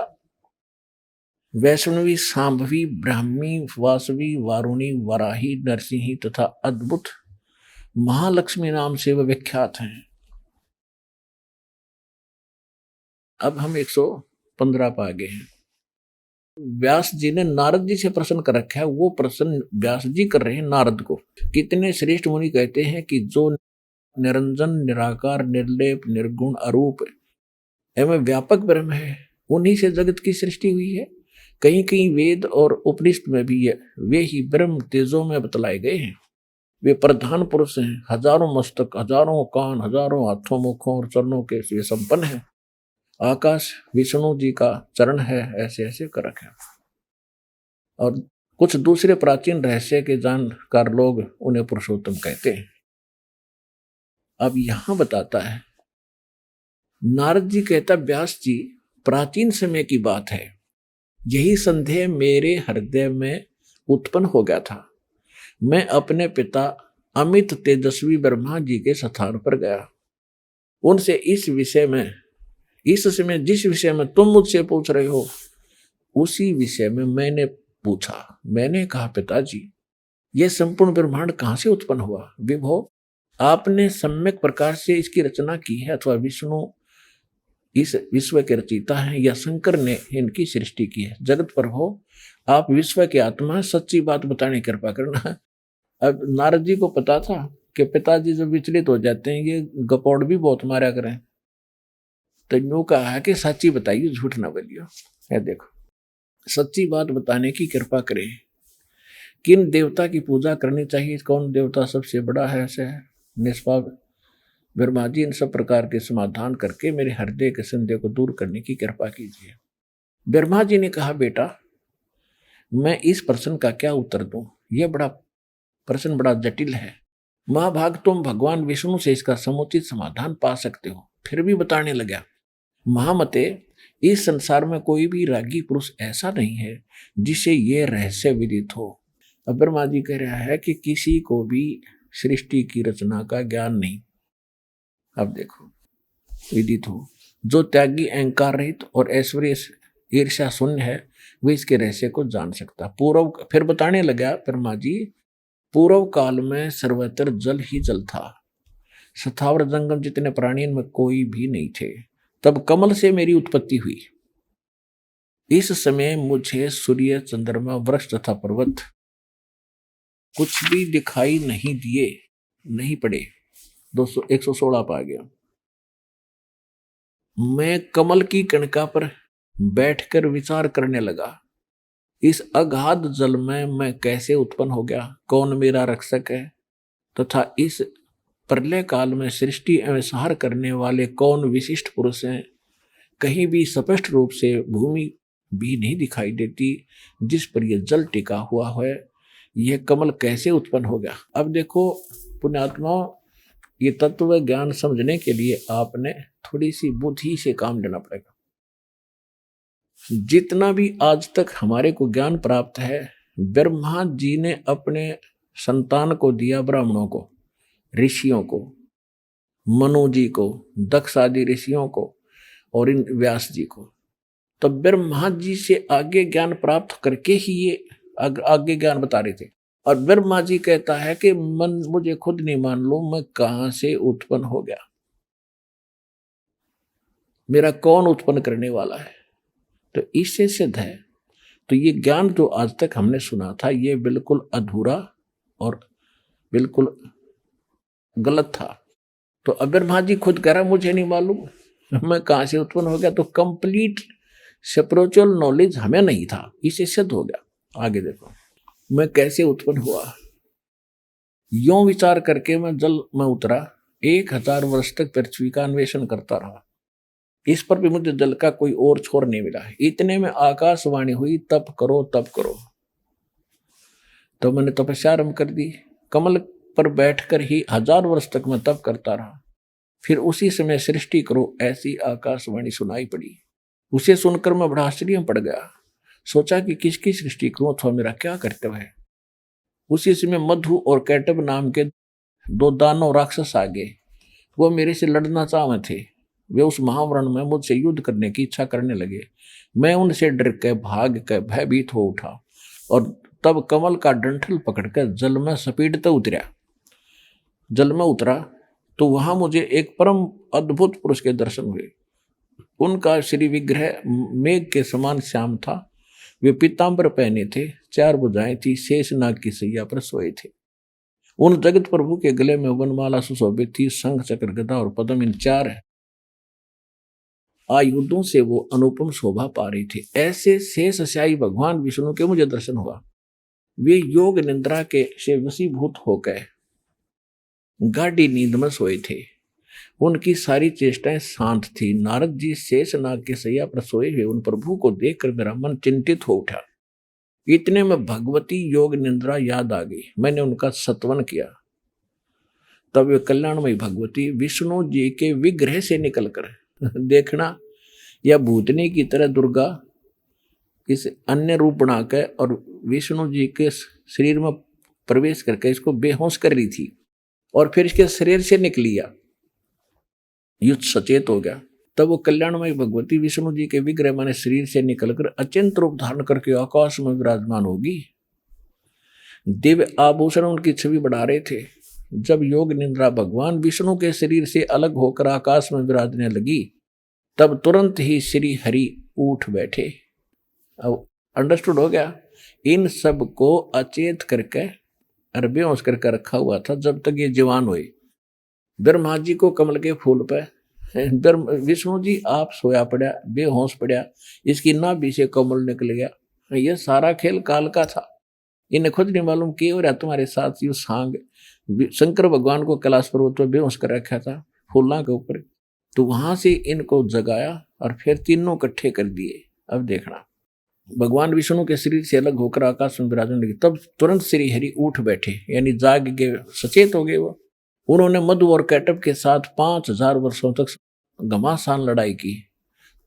वैष्णवी, सांभवी, ब्राह्मी, वासवी, वारुणी, वराही, नरसिंही तथा अद्भुत महालक्ष्मी नाम से वह विख्यात हैं। अब हम 115 पर आगे हैं। व्यास जी ने नारद जी से प्रश्न कर रखा है, वो प्रश्न व्यास जी कर रहे हैं नारद को। कितने श्रेष्ठ मुनि कहते हैं कि जो निरंजन, निराकार, निर्लेप, निर्गुण, अरूप एवं व्यापक ब्रह्म है, उन्हीं से जगत की सृष्टि हुई है। कहीं कहीं वेद और उपनिषद में भी वे ही ब्रह्म तेजों में बतलाए गए हैं। वे प्रधान पुरुष हैं, हजारों मस्तक, हजारों कान, हजारों हाथों, मुखों और चरणों के वे संपन्न है। आकाश विष्णु जी का चरण है, ऐसे ऐसे कर रखे। और कुछ दूसरे प्राचीन रहस्य के जानकार लोग उन्हें पुरुषोत्तम कहते हैं। अब यहां बताता है, नारद जी कहता, व्यास जी प्राचीन समय की बात है, यही संदेह मेरे हृदय में उत्पन्न हो गया था। मैं अपने पिता अमित तेजस्वी ब्रह्मा जी के स्थान पर गया। उनसे इस समय जिस विषय में तुम मुझसे पूछ रहे हो, उसी विषय में मैंने पूछा। मैंने कहा, पिताजी यह संपूर्ण ब्रह्मांड कहां से उत्पन्न हुआ? विभो, आपने सम्यक प्रकार से इसकी रचना की है, अथवा विष्णु इस विश्व के रचयिता हैं, या शंकर ने इनकी सृष्टि की है? जगत प्रभु, आप विश्व के आत्मा, सच्ची बात बताने की कृपा करना। अब नारद जी को पता था कि पिताजी जब विचलित हो जाते हैं, ये गपौड़ भी बहुत मारा करें, तो यूं कहा है कि सच्ची बताइए, झूठ ना बोलियो। है देखो, सच्ची बात बताने की कृपा करें। किन देवता की पूजा करनी चाहिए, कौन देवता सबसे बड़ा है, ऐसे है निष्पाप ब्रह्मा जी, इन सब प्रकार के समाधान करके मेरे हृदय के संदेह को दूर करने की कृपा कीजिए। ब्रह्मा जी ने कहा, बेटा मैं इस प्रश्न का क्या उत्तर दूं? यह प्रश्न बड़ा जटिल है। महाभाग, तुम भगवान विष्णु से इसका समुचित समाधान पा सकते हो। फिर भी बताने लगा, महामते, इस संसार में कोई भी रागी पुरुष ऐसा नहीं है जिसे ये रहस्य विदित हो। अब ब्रह्मा जी कह रहा है कि किसी को भी सृष्टि की रचना का ज्ञान नहीं। अब देखो, विदित हो। जो त्यागी, अहंकार रहित और ऐश्वर्य ईर्ष्या शून्य है, वो इसके रहस्य को जान सकता। फिर बताने लगा ब्रह्मा जी, पूर्व काल में सर्वत्र जल ही जल था। स्थावर जंगम जितने प्राणी, इनमें कोई भी नहीं थे। तब कमल से मेरी उत्पत्ति हुई। इस समय मुझे सूर्य, चंद्रमा, वृक्ष तथा पर्वत कुछ भी दिखाई नहीं पड़े। 116 पा गया। मैं कमल की कणका पर बैठकर विचार करने लगा, इस अगाध जल में मैं कैसे उत्पन्न हो गया, कौन मेरा रक्षक है, तथा इस प्रलय काल में सृष्टि एवं संहार करने वाले कौन विशिष्ट पुरुष हैं। कहीं भी स्पष्ट रूप से भूमि भी नहीं दिखाई देती जिस पर यह जल टिका हुआ है। यह कमल कैसे उत्पन्न हो गया? अब देखो पुण्यात्माओं, ये तत्व ज्ञान समझने के लिए आपने थोड़ी सी बुद्धि से काम लेना पड़ेगा। जितना भी आज तक हमारे को ज्ञान प्राप्त है, ब्रह्मा जी ने अपने संतान को दिया, ब्राह्मणों को, ऋषियों को, मनु जी को, दक्ष आदि ऋषियों को और इन व्यास जी को। तो ब्रह्मा जी से आगे ज्ञान प्राप्त करके ही ये आगे ज्ञान बता रहे थे। और ब्रह्मा जी कहता है कि मन मुझे खुद नहीं मान लो, मैं कहां से उत्पन्न हो गया, मेरा कौन उत्पन्न करने वाला है। तो इससे सिद्ध है, तो ये ज्ञान जो आज तक हमने सुना था, ये बिल्कुल अधूरा और बिल्कुल गलत था। तो अब ब्रह्मा जी खुद कह रहा मुझे नहीं मालूम मैं कहां से उत्पन्न हो गया। तो कंप्लीट स्पिरिचुअल नॉलेज हमें नहीं था, इससे सिद्ध हो गया। आगे देखो, मैं कैसे उत्पन्न हुआ। यों विचार करके मैं जल में उतरा, 1000 वर्ष तक पृथ्वी का अन्वेषण करता रहा। इस पर भी मुझे जल का कोई और छोर नहीं मिला। इतने में आकाशवाणी हुई, तप करो तप करो। तो मैंने तपस्या आरंभ कर दी। कमल पर बैठकर ही 1000 वर्ष तक मैं तप करता रहा। फिर उसी समय सृष्टि करो, ऐसी आकाशवाणी सुनाई पड़ी। उसे सुनकर मैं बड़ा आश्चर्य पड़ गया। सोचा कि किसकी सृष्टि करूं अथवा मेरा क्या कर्तव्य है। उसी समय मधु और कैटब नाम के 2 दानव राक्षस आ गए। वो मेरे से लड़ना चाहते थे। वे उस महावरण में मुझसे युद्ध करने की इच्छा करने लगे। मैं उनसे डर के भाग के भयभीत हो उठा और तब कमल का डंठल पकड़कर जल में सपीटते उतरा। जल में उतरा तो वहां मुझे एक परम अद्भुत पुरुष के दर्शन हुए। उनका श्री विग्रह मेघ के समान श्याम था। वे पीताम्बर पहने थे, 4 भुजाएं थी, शेषनाग की सैया पर सोए थे। उन जगत प्रभु के गले में वनमाला सुशोभित थी, शंख चक्र गदा और पद्म, इन 4 आयुधों से वो अनुपम शोभा पा रही थी। ऐसे शेषशायी भगवान विष्णु के मुझे दर्शन हुआ। वे योग निद्रा के से वशीभूत होकर गाढ़ी नींद में सोए थे। उनकी सारी चेष्टाएं शांत थी। नारद जी शेषनाग के सैया पर सोए हुए उन प्रभु को देखकर मेरा मन चिंतित हो उठा। इतने में भगवती योग निद्रा याद आ गई। मैंने उनका सत्वन किया। तब वे कल्याणमयी भगवती विष्णु जी के विग्रह से निकलकर देखना, या भूतनी की तरह दुर्गा इस अन्य रूप बनाकर और विष्णु जी के शरीर में प्रवेश करके इसको बेहोश कर रही थी और फिर इसके शरीर से निकली। युद्ध सचेत हो गया। तब वो कल्याणमयी भगवती विष्णु जी के विग्रह माने शरीर से निकलकर अचिंत रूप धारण करके आकाश में विराजमान होगी। दिव्य आभूषण उनकी छवि बढ़ा रहे थे। जब योग निद्रा भगवान विष्णु के शरीर से अलग होकर आकाश में विराजने लगी, तब तुरंत ही श्री हरि उठ बैठे। अब अंडरस्टूड हो गया। इन सब को अचेत करके और बेहोश करके रखा हुआ था जब तक ये जवान हुए। ब्रह्मा जी को कमल के फूल पे विष्णु जी आप सोया पड़ा, बेहोश पड़ा, इसकी नाभि से कमल निकल गया। ये सारा खेल काल का था। इन्हें खुद नहीं मालूम कि हो रहा तुम्हारे साथ। यू सांग शंकर भगवान को कैलाश पर्वत पर बेहोश कर रखा था फूलों के ऊपर, तो वहां से इनको जगाया और फिर तीनों इकट्ठे कर दिए। अब देखना, भगवान विष्णु के शरीर से अलग होकर आकाश में विराजने लगे। तब तुरंत श्री हरि उठ बैठे, यानी जाग गए, सचेत हो गए वो। उन्होंने मधु और कैटब के साथ 5000 वर्षों तक घमासान लड़ाई की।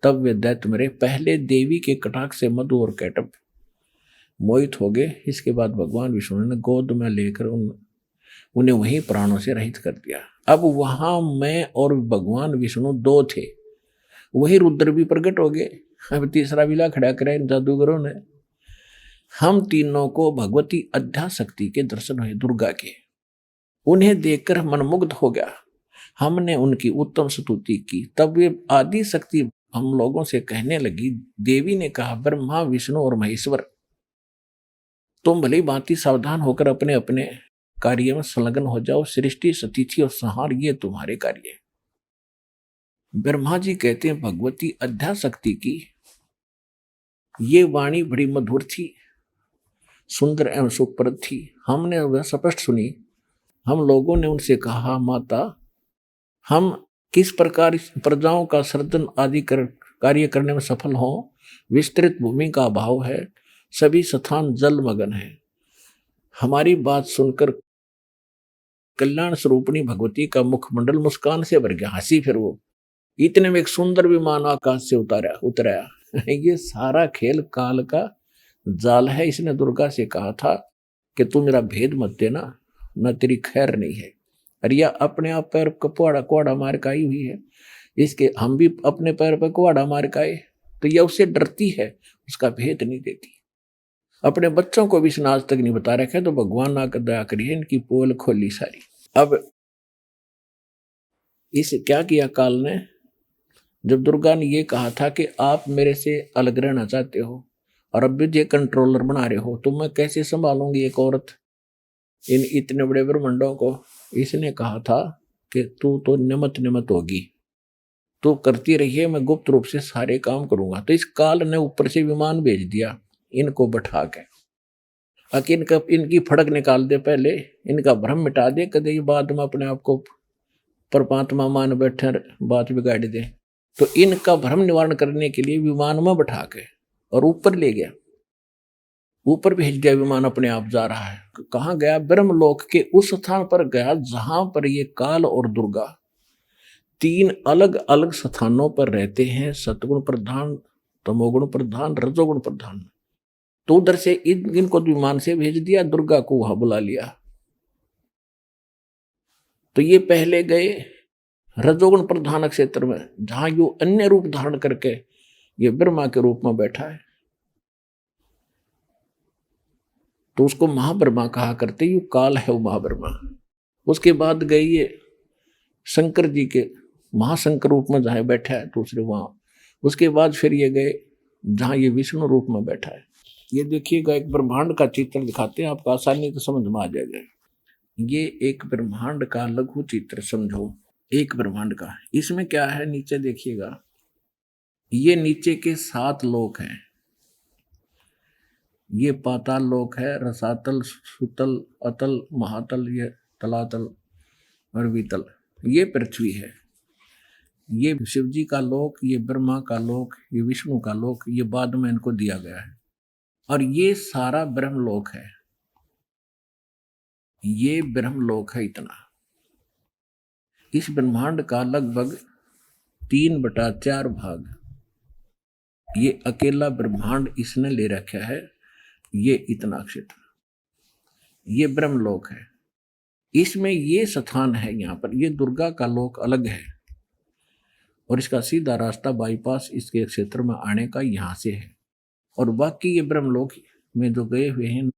तब वे दैत्य मरे। पहले देवी के कटाक्ष से मधु और कैटब मोहित हो गए। इसके बाद भगवान विष्णु ने गोद में लेकर उन्हें वहीं प्राणों से रहित कर दिया। अब वहां मैं और भगवान विष्णु 2 थे। वही रुद्र भी प्रकट हो गए। अब तीसरा विला खड़ा करा इन जादूगरों ने। हम तीनों को भगवती अध्याशक्ति के दर्शन हुए, दुर्गा के। उन्हें देखकर मन मुग्ध हो गया। हमने उनकी उत्तम स्तुति की। तब वे आदि शक्ति हम लोगों से कहने लगी। देवी ने कहा, ब्रह्मा विष्णु और महेश्वर, तुम भली भांति सावधान होकर अपने अपने कार्य में संलग्न हो जाओ। सृष्टि, स्थिति और संहार ये तुम्हारे कार्य है। ब्रह्मा जी कहते हैं, भगवती अध्याशक्ति की ये वाणी बड़ी मधुर थी, सुंदर एवं सुखप्रद थी। हमने वह स्पष्ट सुनी। हम लोगों ने उनसे कहा, माता, हम किस प्रकार प्रजाओं का सृजन आदि कार्य करने में सफल हों। विस्तृत भूमि का अभाव है, सभी स्थान जलमग्न है। हमारी बात सुनकर कल्याण स्वरूपणी भगवती का मुखमंडल मुस्कान से भर गया। हंसी फिर वो। इतने में एक सुंदर विमान आकाश से उतराया। ये सारा खेल काल का जाल है। इसने दुर्गा से कहा था कि तू मेरा भेद मत देना, न तेरी खैर नहीं है। अरे यह अपने आप पैर को कुआड़ा मार के आई हुई है। इसके हम भी अपने पैर पर कुआड़ा मार के आए, तो यह उससे डरती है, उसका भेद नहीं देती। अपने बच्चों को भी इसने आज तक नहीं बता रखा है, तो भगवान आकर दया करिए, इनकी पोल खोली सारी। अब इस क्या किया काल ने, जब दुर्गा ने ये कहा था कि आप मेरे से अलग रहना चाहते हो और अब भी ये कंट्रोलर बना रहे हो, तो मैं कैसे संभालूंगी एक औरत इन इतने बड़े ब्रह्मांडों को। इसने कहा था कि तू तो निमत होगी, तू करती रहिए, मैं गुप्त रूप से सारे काम करूंगा। तो इस काल ने ऊपर से विमान भेज दिया इनको बैठा के, इनकी फड़क निकाल दे, पहले इनका भ्रम मिटा दे, कदे बाद में अपने आप को परमात्मा मान बैठे बात बिगाड़ दे। तो इनका भ्रम निवारण करने के लिए विमान में बैठा के और ऊपर ले गया, ऊपर भेज दिया विमान। अपने आप जा रहा है। कहाँ गया? ब्रह्मलोक के उस स्थान पर गया जहां पर ये काल और दुर्गा 3 अलग अलग स्थानों पर रहते हैं, सतगुण प्रधान, तमोगुण प्रधान, रजोगुण प्रधान। तो उधर से इनको विमान से भेज दिया, दुर्गा को वहां बुला लिया। तो ये पहले गए रजोगुण प्रधान क्षेत्र में जहां यो अन्य रूप धारण करके ये ब्रह्मा के रूप में बैठा है, तो उसको महाब्रह्मा कहा करते, यू काल है वो महाब्रह्मा। उसके बाद गए ये शंकर जी के महाशंकर रूप में जहां बैठा है दूसरे वहां। उसके बाद फिर ये गए जहां ये विष्णु रूप में बैठा है। ये देखिएगा एक ब्रह्मांड का चित्र दिखाते हैं, आपको आसानी से समझ में आ जाएगा। ये एक ब्रह्मांड का लघु चित्र समझो, एक ब्रह्मांड का। इसमें क्या है, नीचे देखिएगा, ये नीचे के 7 लोक हैं। ये पाताल लोक है, रसातल, सुतल, अतल, महातल, ये तलातल और वितल। ये पृथ्वी है, ये शिव जी का लोक, ये ब्रह्मा का लोक, ये विष्णु का लोक, ये बाद में इनको दिया गया है। और ये सारा ब्रह्मलोक है, ये ब्रह्मलोक है इतना। इस ब्रह्मांड का लगभग 3/4 भाग ये अकेला ब्रह्मांड इसने ले रखा है। ये इतना क्षेत्र, ये ब्रह्मलोक है। इसमें ये स्थान है, यहाँ पर ये दुर्गा का लोक अलग है और इसका सीधा रास्ता बाईपास इसके क्षेत्र में आने का यहाँ से है। और बाकी ये ब्रह्मलोक में जो गए हुए हैं,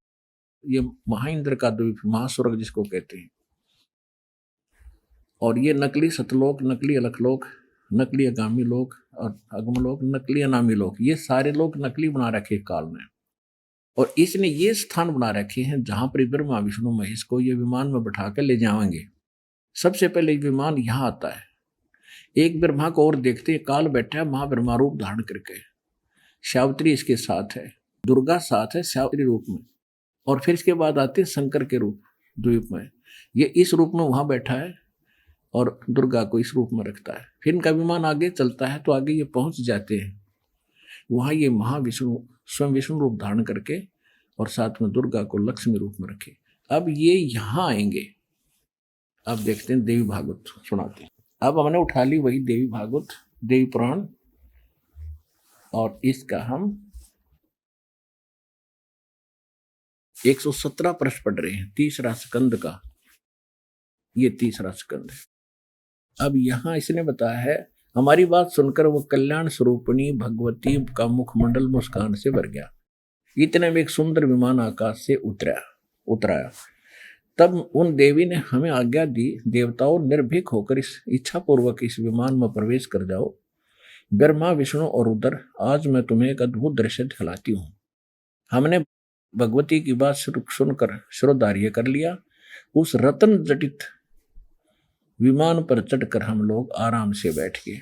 ये महाइंद्र का द्वीप, महास्वर्ग जिसको कहते हैं। और ये नकली सतलोक, नकली अलखलोक, नकली अगामी लोक और अगमलोक, नकली अनामी लोक, ये सारे लोग नकली बना रखे काल ने। और इसने ये स्थान बना रखे हैं जहां पर ब्रह्मा विष्णु महेश को ये विमान में बैठा कर ले जाएंगे। सबसे पहले विमान यहाँ आता है, एक ब्रह्मा को और देखते हैं, काल बैठा है महाब्रह्मा रूप धारण करके, सावित्री इसके साथ है, दुर्गा साथ है सावित्री रूप में। और फिर इसके बाद आते हैं शंकर के रूप द्वीप में, ये इस रूप में वहां बैठा है और दुर्गा को इस रूप में रखता है। फिर इनका विमान आगे चलता है तो आगे ये पहुंच जाते हैं वहां, ये महाविष्णु स्वयं विष्णु रूप धारण करके और साथ में दुर्गा को लक्ष्मी रूप में रखे। अब ये यहां आएंगे, अब देखते हैं देवी भागवत सुनाते हैं। अब हमने उठा ली वही देवी भागवत, देवी पुराण, और इसका हम 117 पृष्ठ पढ़ रहे हैं, 3रा स्कंद का, ये 3रा स्कंद है। अब यहां इसने बताया है, हमारी बात सुनकर वो कल्याण स्वरूपिणी भगवती का मुखमंडल मुस्कान से भर गया। इतने में एक सुंदर विमान आकाश से उतराया। तब उन देवी ने हमें आज्ञा दी, देवताओं निर्भीक होकर इस इच्छा पूर्वक इस विमान में प्रवेश कर जाओ। ब्रह्मा विष्णु और रुद्र, आज मैं तुम्हें एक अद्भुत दृश्य दिखलाती हूँ। हमने भगवती की बात सुनकर श्रोधार्य कर लिया। उस रत्न जटित विमान पर चढ़कर हम लोग आराम से बैठ गए।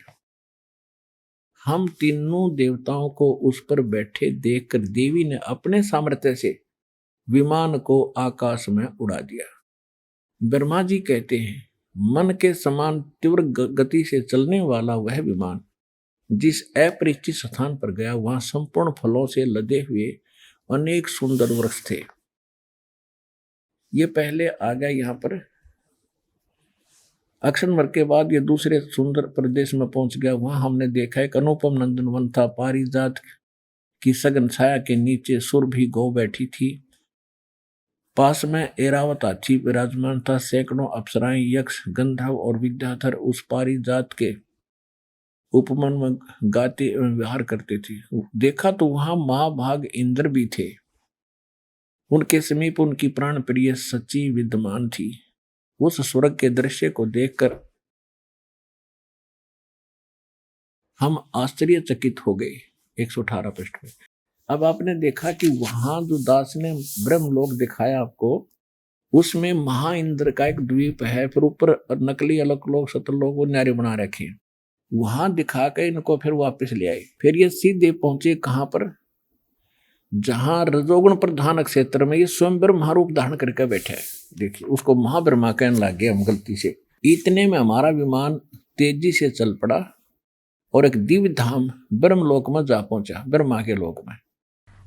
हम तीनों देवताओं को उस पर बैठे देखकर देवी ने अपने सामर्थ्य से विमान को आकाश में उड़ा दिया। ब्रह्मा जी कहते हैं, मन के समान तीव्र गति से चलने वाला वह विमान जिस अपरिचित स्थान पर गया, वहां संपूर्ण फलों से लदे हुए अनेक सुंदर वृक्ष थे। ये पहले आ गया यहाँ पर अक्षर के बाद ये दूसरे सुंदर प्रदेश में पहुंच गया। वहां हमने देखा एक अनुपम नंदन वन था, पारिजात की सघन छाया के नीचे सुरभि गौ बैठी थी। पास में ऐरावत हाथी विराजमान था। सैकड़ों अप्सराएं, यक्ष, गंधर्व और विद्याधर उस पारिजात के उपवन में गाते एवं विहार करते थे। देखा तो वहां महाभाग इंद्र भी थे। उनके समीप उनकी प्राण प्रिय सची विद्यमान थी। उस स्वर्ग के दृश्य को देखकर हम आश्चर्यचकित हो गए। 118 पृष्ठ में अब आपने देखा कि वहां जो दास ने ब्रह्मलोक दिखाया आपको, उसमें महा इंद्र का एक द्वीप है, फिर ऊपर नकली अलकलोक सतलोक वो न्यारे बना रखे। वहां दिखा के इनको फिर वापस ले आए। फिर ये सीधे पहुंचे कहां पर, जहां रजोगुण प्रधान क्षेत्र में ये स्वयं ब्रह्मा रूप धारण करके बैठे है। देखिए उसको महाब्रह्मा कहने लगे हम गलती से। इतने में हमारा विमान तेजी से चल पड़ा और एक दिव्य धाम ब्रह्मलोक में जा पहुंचा, ब्रह्मा के लोक में।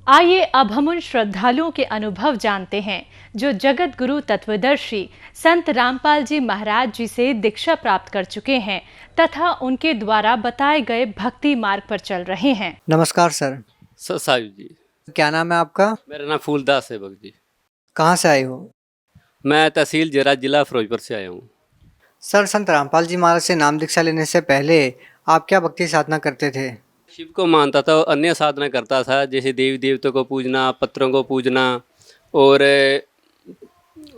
आइए अब हम उन श्रद्धालुओं के अनुभव जानते हैं जो जगत गुरु तत्वदर्शी संत रामपाल जी महाराज जी से दीक्षा प्राप्त कर चुके हैं तथा उनके द्वारा बताए गए भक्ति मार्ग पर चल रहे हैं। नमस्कार सर। सर साहिब जी। क्या नाम है आपका? मेरा नाम फूलदास सेवक जी। कहाँ से आए हो? मैं तहसील जरा जिला फिरोजपुर से आया हूँ। सर, संत रामपाल जी महाराज से नाम दीक्षा लेने से पहले आप क्या भक्ति साधना करते थे? शिव को मानता था और अन्य साधना करता था, जैसे देवी देवताओं को पूजना, पत्थरों को पूजना, और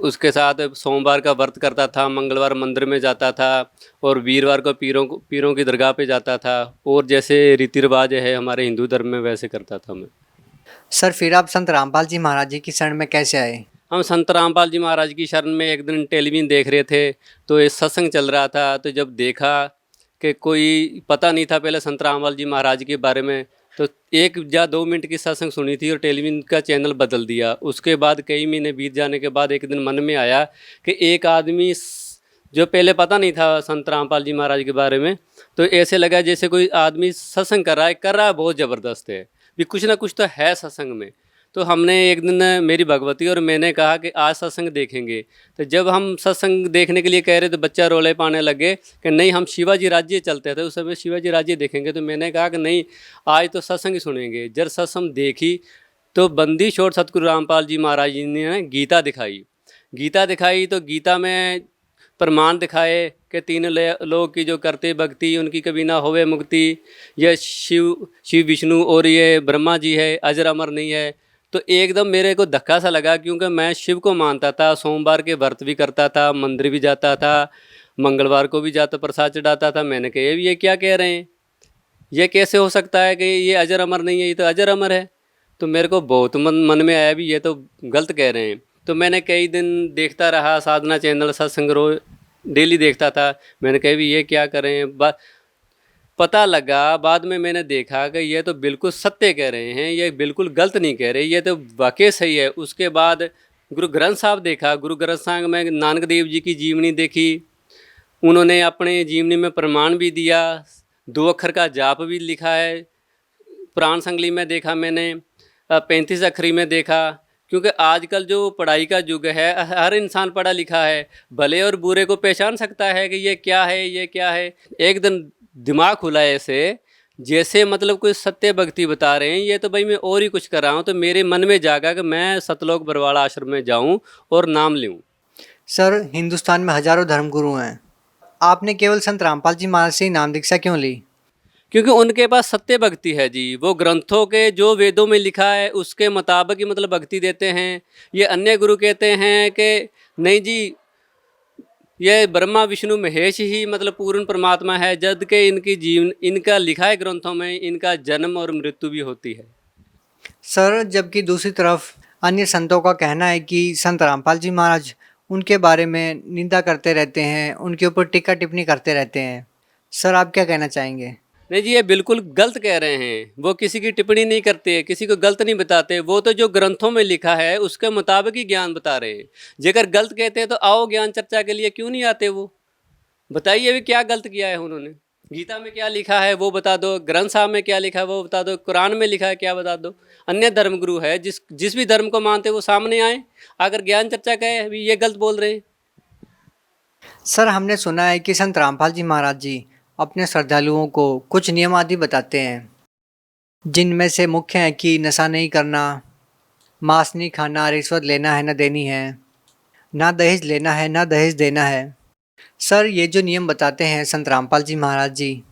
उसके साथ सोमवार का व्रत करता था, मंगलवार मंदिर में जाता था, और वीरवार को पीरों की दरगाह पे जाता था, और जैसे रीति रिवाज है हमारे हिंदू धर्म में वैसे करता था मैं। सर, फिर आप संत रामपाल जी महाराज जी की शरण में कैसे आए? हम संत रामपाल जी महाराज की शरण में एक दिन टेलीविजन देख रहे थे, तो ये सत्संग चल रहा था, तो जब देखा कि कोई पता नहीं था पहले संत रामपाल जी महाराज के बारे में, तो 1 या 2 मिनट की सत्संग सुनी थी और टेलीविजन का चैनल बदल दिया। उसके बाद कई महीने बीत जाने के बाद एक दिन मन में आया कि एक आदमी जो पहले पता नहीं था संत रामपाल जी महाराज के बारे में, तो ऐसे लगा जैसे कोई आदमी सत्संग कर रहा है बहुत ज़बरदस्त है, भी कुछ ना कुछ तो है सत्संग में। तो हमने एक दिन, मेरी भगवती और मैंने कहा कि आज सत्संग देखेंगे। तो जब हम सत्संग देखने के लिए कह रहे तो बच्चा रोले पाने लगे कि नहीं हम शिवाजी राज्य चलते थे, उस समय शिवाजी राज्य देखेंगे। तो मैंने कहा कि नहीं, आज तो सत्संग ही सुनेंगे। जब सत्संग देखी तो बंदी छोड़ सतगुरु रामपाल जी महाराज जी ने गीता दिखाई तो गीता में प्रमाण दिखाए कि 3 लोग की जो करते भक्ति उनकी कभी ना होवे मुक्ति, यह शिव विष्णु और ये ब्रह्मा जी है, अजर अमर नहीं है। तो एकदम मेरे को धक्का सा लगा, क्योंकि मैं शिव को मानता था, सोमवार के व्रत भी करता था, मंदिर भी जाता था, मंगलवार को भी जाता प्रसाद चढ़ाता था। मैंने कहा ये क्या कह रहे हैं, ये कैसे हो सकता है कि ये अजर अमर नहीं है, ये तो अजर अमर है। तो मेरे को बहुत मन में आया भी ये तो गलत कह रहे हैं। तो मैंने कई दिन देखता रहा, साधना चैनल सत्संग रोज डेली देखता था। मैंने कहा भी ये क्या कर रहे हैं, पता लगा बाद में मैंने देखा कि ये तो बिल्कुल सत्य कह रहे हैं, ये बिल्कुल गलत नहीं कह रहे, ये तो वाकई सही है। उसके बाद गुरु ग्रंथ साहब देखा, गुरु ग्रंथ साहब में नानक देव जी की जीवनी देखी, उन्होंने अपने जीवनी में प्रमाण भी दिया, 2 अक्षर का जाप भी लिखा है। पुराण संगली में देखा मैंने, 35 अक्षरी में देखा, क्योंकि आजकल जो पढ़ाई का युग है, हर इंसान पढ़ा लिखा है, भले और बुरे को पहचान सकता है कि ये क्या है, ये क्या है। एक दिन दिमाग खुला ऐसे जैसे मतलब कोई सत्य भक्ति बता रहे हैं, ये तो भाई मैं और ही कुछ कर रहा हूँ। तो मेरे मन में जागा कि मैं सतलोक बरवाड़ा आश्रम में जाऊँ और नाम लूँ। सर, हिंदुस्तान में हजारों धर्मगुरु हैं, आपने केवल संत रामपाल जी महाराज से ही नाम दीक्षा क्यों ली? क्योंकि उनके पास सत्य भक्ति है जी, वो ग्रंथों के जो वेदों में लिखा है उसके मुताबिक ही मतलब भक्ति देते हैं। ये अन्य गुरु कहते हैं कि नहीं जी, ये ब्रह्मा विष्णु महेश ही मतलब पूर्ण परमात्मा है, जब के इनका लिखा है ग्रंथों में इनका जन्म और मृत्यु भी होती है। सर, जबकि दूसरी तरफ अन्य संतों का कहना है कि संत रामपाल जी महाराज उनके बारे में निंदा करते रहते हैं, उनके ऊपर टीका टिप्पणी करते रहते हैं। सर, आप क्या कहना चाहेंगे? नहीं जी, ये बिल्कुल गलत कह रहे हैं। वो किसी की टिप्पणी नहीं करते, किसी को गलत नहीं बताते, वो तो जो ग्रंथों में लिखा है उसके मुताबिक ही ज्ञान बता रहे हैं। जेकर गलत कहते हैं तो आओ ज्ञान चर्चा के लिए, क्यों नहीं आते? वो बताइए भी क्या गलत किया है उन्होंने। गीता में क्या लिखा है वो बता दो, ग्रंथ साहब में क्या लिखा है वो बता दो, कुरान में लिखा है क्या बता दो। अन्य धर्मगुरु है, जिस भी धर्म को मानते वो सामने आए, अगर ज्ञान चर्चा कहे अभी ये गलत बोल रहे हैं। सर, हमने सुना है कि संत रामपाल जी महाराज जी अपने श्रद्धालुओं को कुछ नियम आदि बताते हैं, जिनमें से मुख्य है कि नशा नहीं करना, मांस नहीं खाना, रिश्वत लेना है न देनी है, ना दहेज लेना है ना दहेज देना है। सर, ये जो नियम बताते हैं संत रामपाल जी महाराज जी,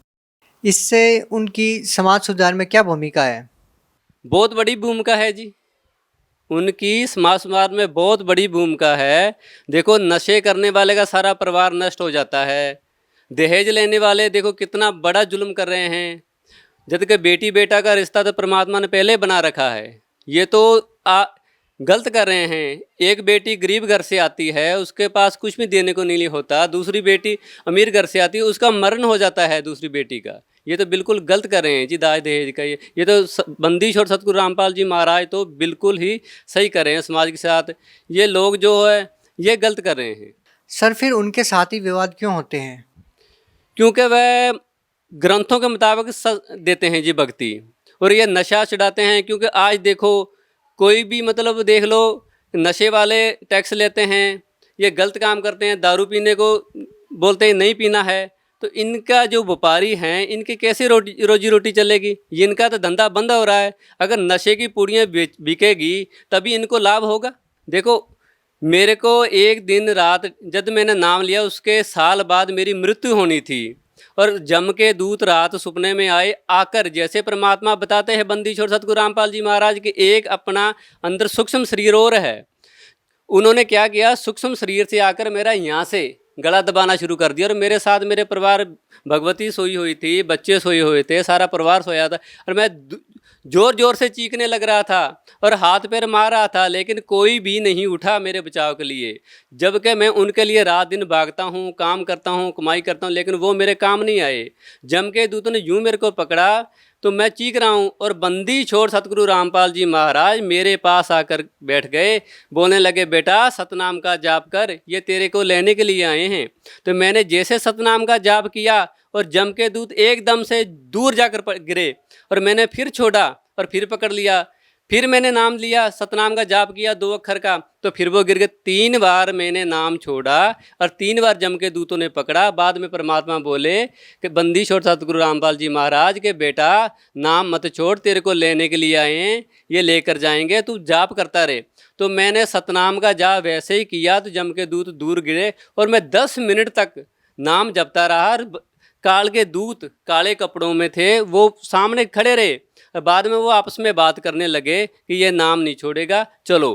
इससे उनकी समाज सुधार में क्या भूमिका है? बहुत बड़ी भूमिका है जी, उनकी समाज सुधार में बहुत बड़ी भूमिका है। देखो, नशे करने वाले का सारा परिवार नष्ट हो जाता है। दहेज लेने वाले देखो कितना बड़ा जुल्म कर रहे हैं, जब कि बेटी बेटा का रिश्ता तो परमात्मा ने पहले बना रखा है, ये तो गलत कर रहे हैं। एक बेटी गरीब घर से आती है, उसके पास कुछ भी देने को नहीं होता, दूसरी बेटी अमीर घर से आती है, उसका मरण हो जाता है दूसरी बेटी का। ये तो बिल्कुल गलत कर रहे हैं जी दाज दहेज का। ये तो बंदी छोड़ सतगुरु रामपाल जी महाराज तो बिल्कुल ही सही कर रहे हैं समाज के साथ। ये लोग जो है ये गलत कर रहे हैं। सर, फिर उनके साथ ही विवाद क्यों होते हैं? क्योंकि वह ग्रंथों के मुताबिक देते हैं जी भक्ति, और ये नशा चढ़ाते हैं। क्योंकि आज देखो कोई भी मतलब देख लो, नशे वाले टैक्स लेते हैं, ये गलत काम करते हैं, दारू पीने को बोलते हैं नहीं पीना है। तो इनका जो व्यापारी हैं, इनकी कैसे रोजी रोटी चलेगी? इनका तो धंधा बंद हो रहा है। अगर नशे की पुड़ियाँ बिकेगी तभी इनको लाभ होगा। देखो मेरे को एक दिन रात जब मैंने नाम लिया उसके साल बाद मेरी मृत्यु होनी थी, और जम के दूत रात सपने में आए आकर, जैसे परमात्मा बताते हैं बंदी छोड़ सतगुरु रामपाल जी महाराज के एक अपना अंदर सूक्ष्म शरीर और है, उन्होंने क्या किया, सूक्ष्म शरीर से आकर मेरा यहाँ से गला दबाना शुरू कर दिया। और मेरे साथ मेरे परिवार, भगवती सोई हुई थी, बच्चे सोए हुए थे, सारा परिवार सोया था, और मैं जोर जोर से चीखने लग रहा था और हाथ पैर मार रहा था, लेकिन कोई भी नहीं उठा मेरे बचाव के लिए। जबकि मैं उनके लिए रात दिन भागता हूँ, काम करता हूँ, कमाई करता हूँ, लेकिन वो मेरे काम नहीं आए। जम के दूतों ने यूँ मेरे को पकड़ा तो मैं चीख रहा हूँ, और बंदी छोड़ सतगुरु रामपाल जी महाराज मेरे पास आकर बैठ गए, बोलने लगे, बेटा सतनाम का जाप कर, ये तेरे को लेने के लिए आए हैं। तो मैंने जैसे सतनाम का जाप किया और जम के दूत एकदम से दूर जाकर गिरे, और मैंने फिर छोड़ा और फिर पकड़ लिया, फिर मैंने नाम लिया, सतनाम का जाप किया 2 अक्षर का, तो फिर वो गिर गए। 3 बार मैंने नाम छोड़ा और 3 बार जम के दूतों ने पकड़ा। बाद में परमात्मा बोले कि बंदी छोड़ सतगुरु रामपाल जी महाराज के, बेटा नाम मत छोड़, तेरे को लेने के लिए आए हैं, ये लेकर जाएंगे, तू जाप करता रहे। तो मैंने सतनाम का जाप वैसे ही किया तो जम के दूत दूर गिरे, और मैं 10 मिनट तक नाम जपता रहा। काल के दूत काले कपड़ों में थे, वो सामने खड़े रहे, और बाद में वो आपस में बात करने लगे कि ये नाम नहीं छोड़ेगा, चलो।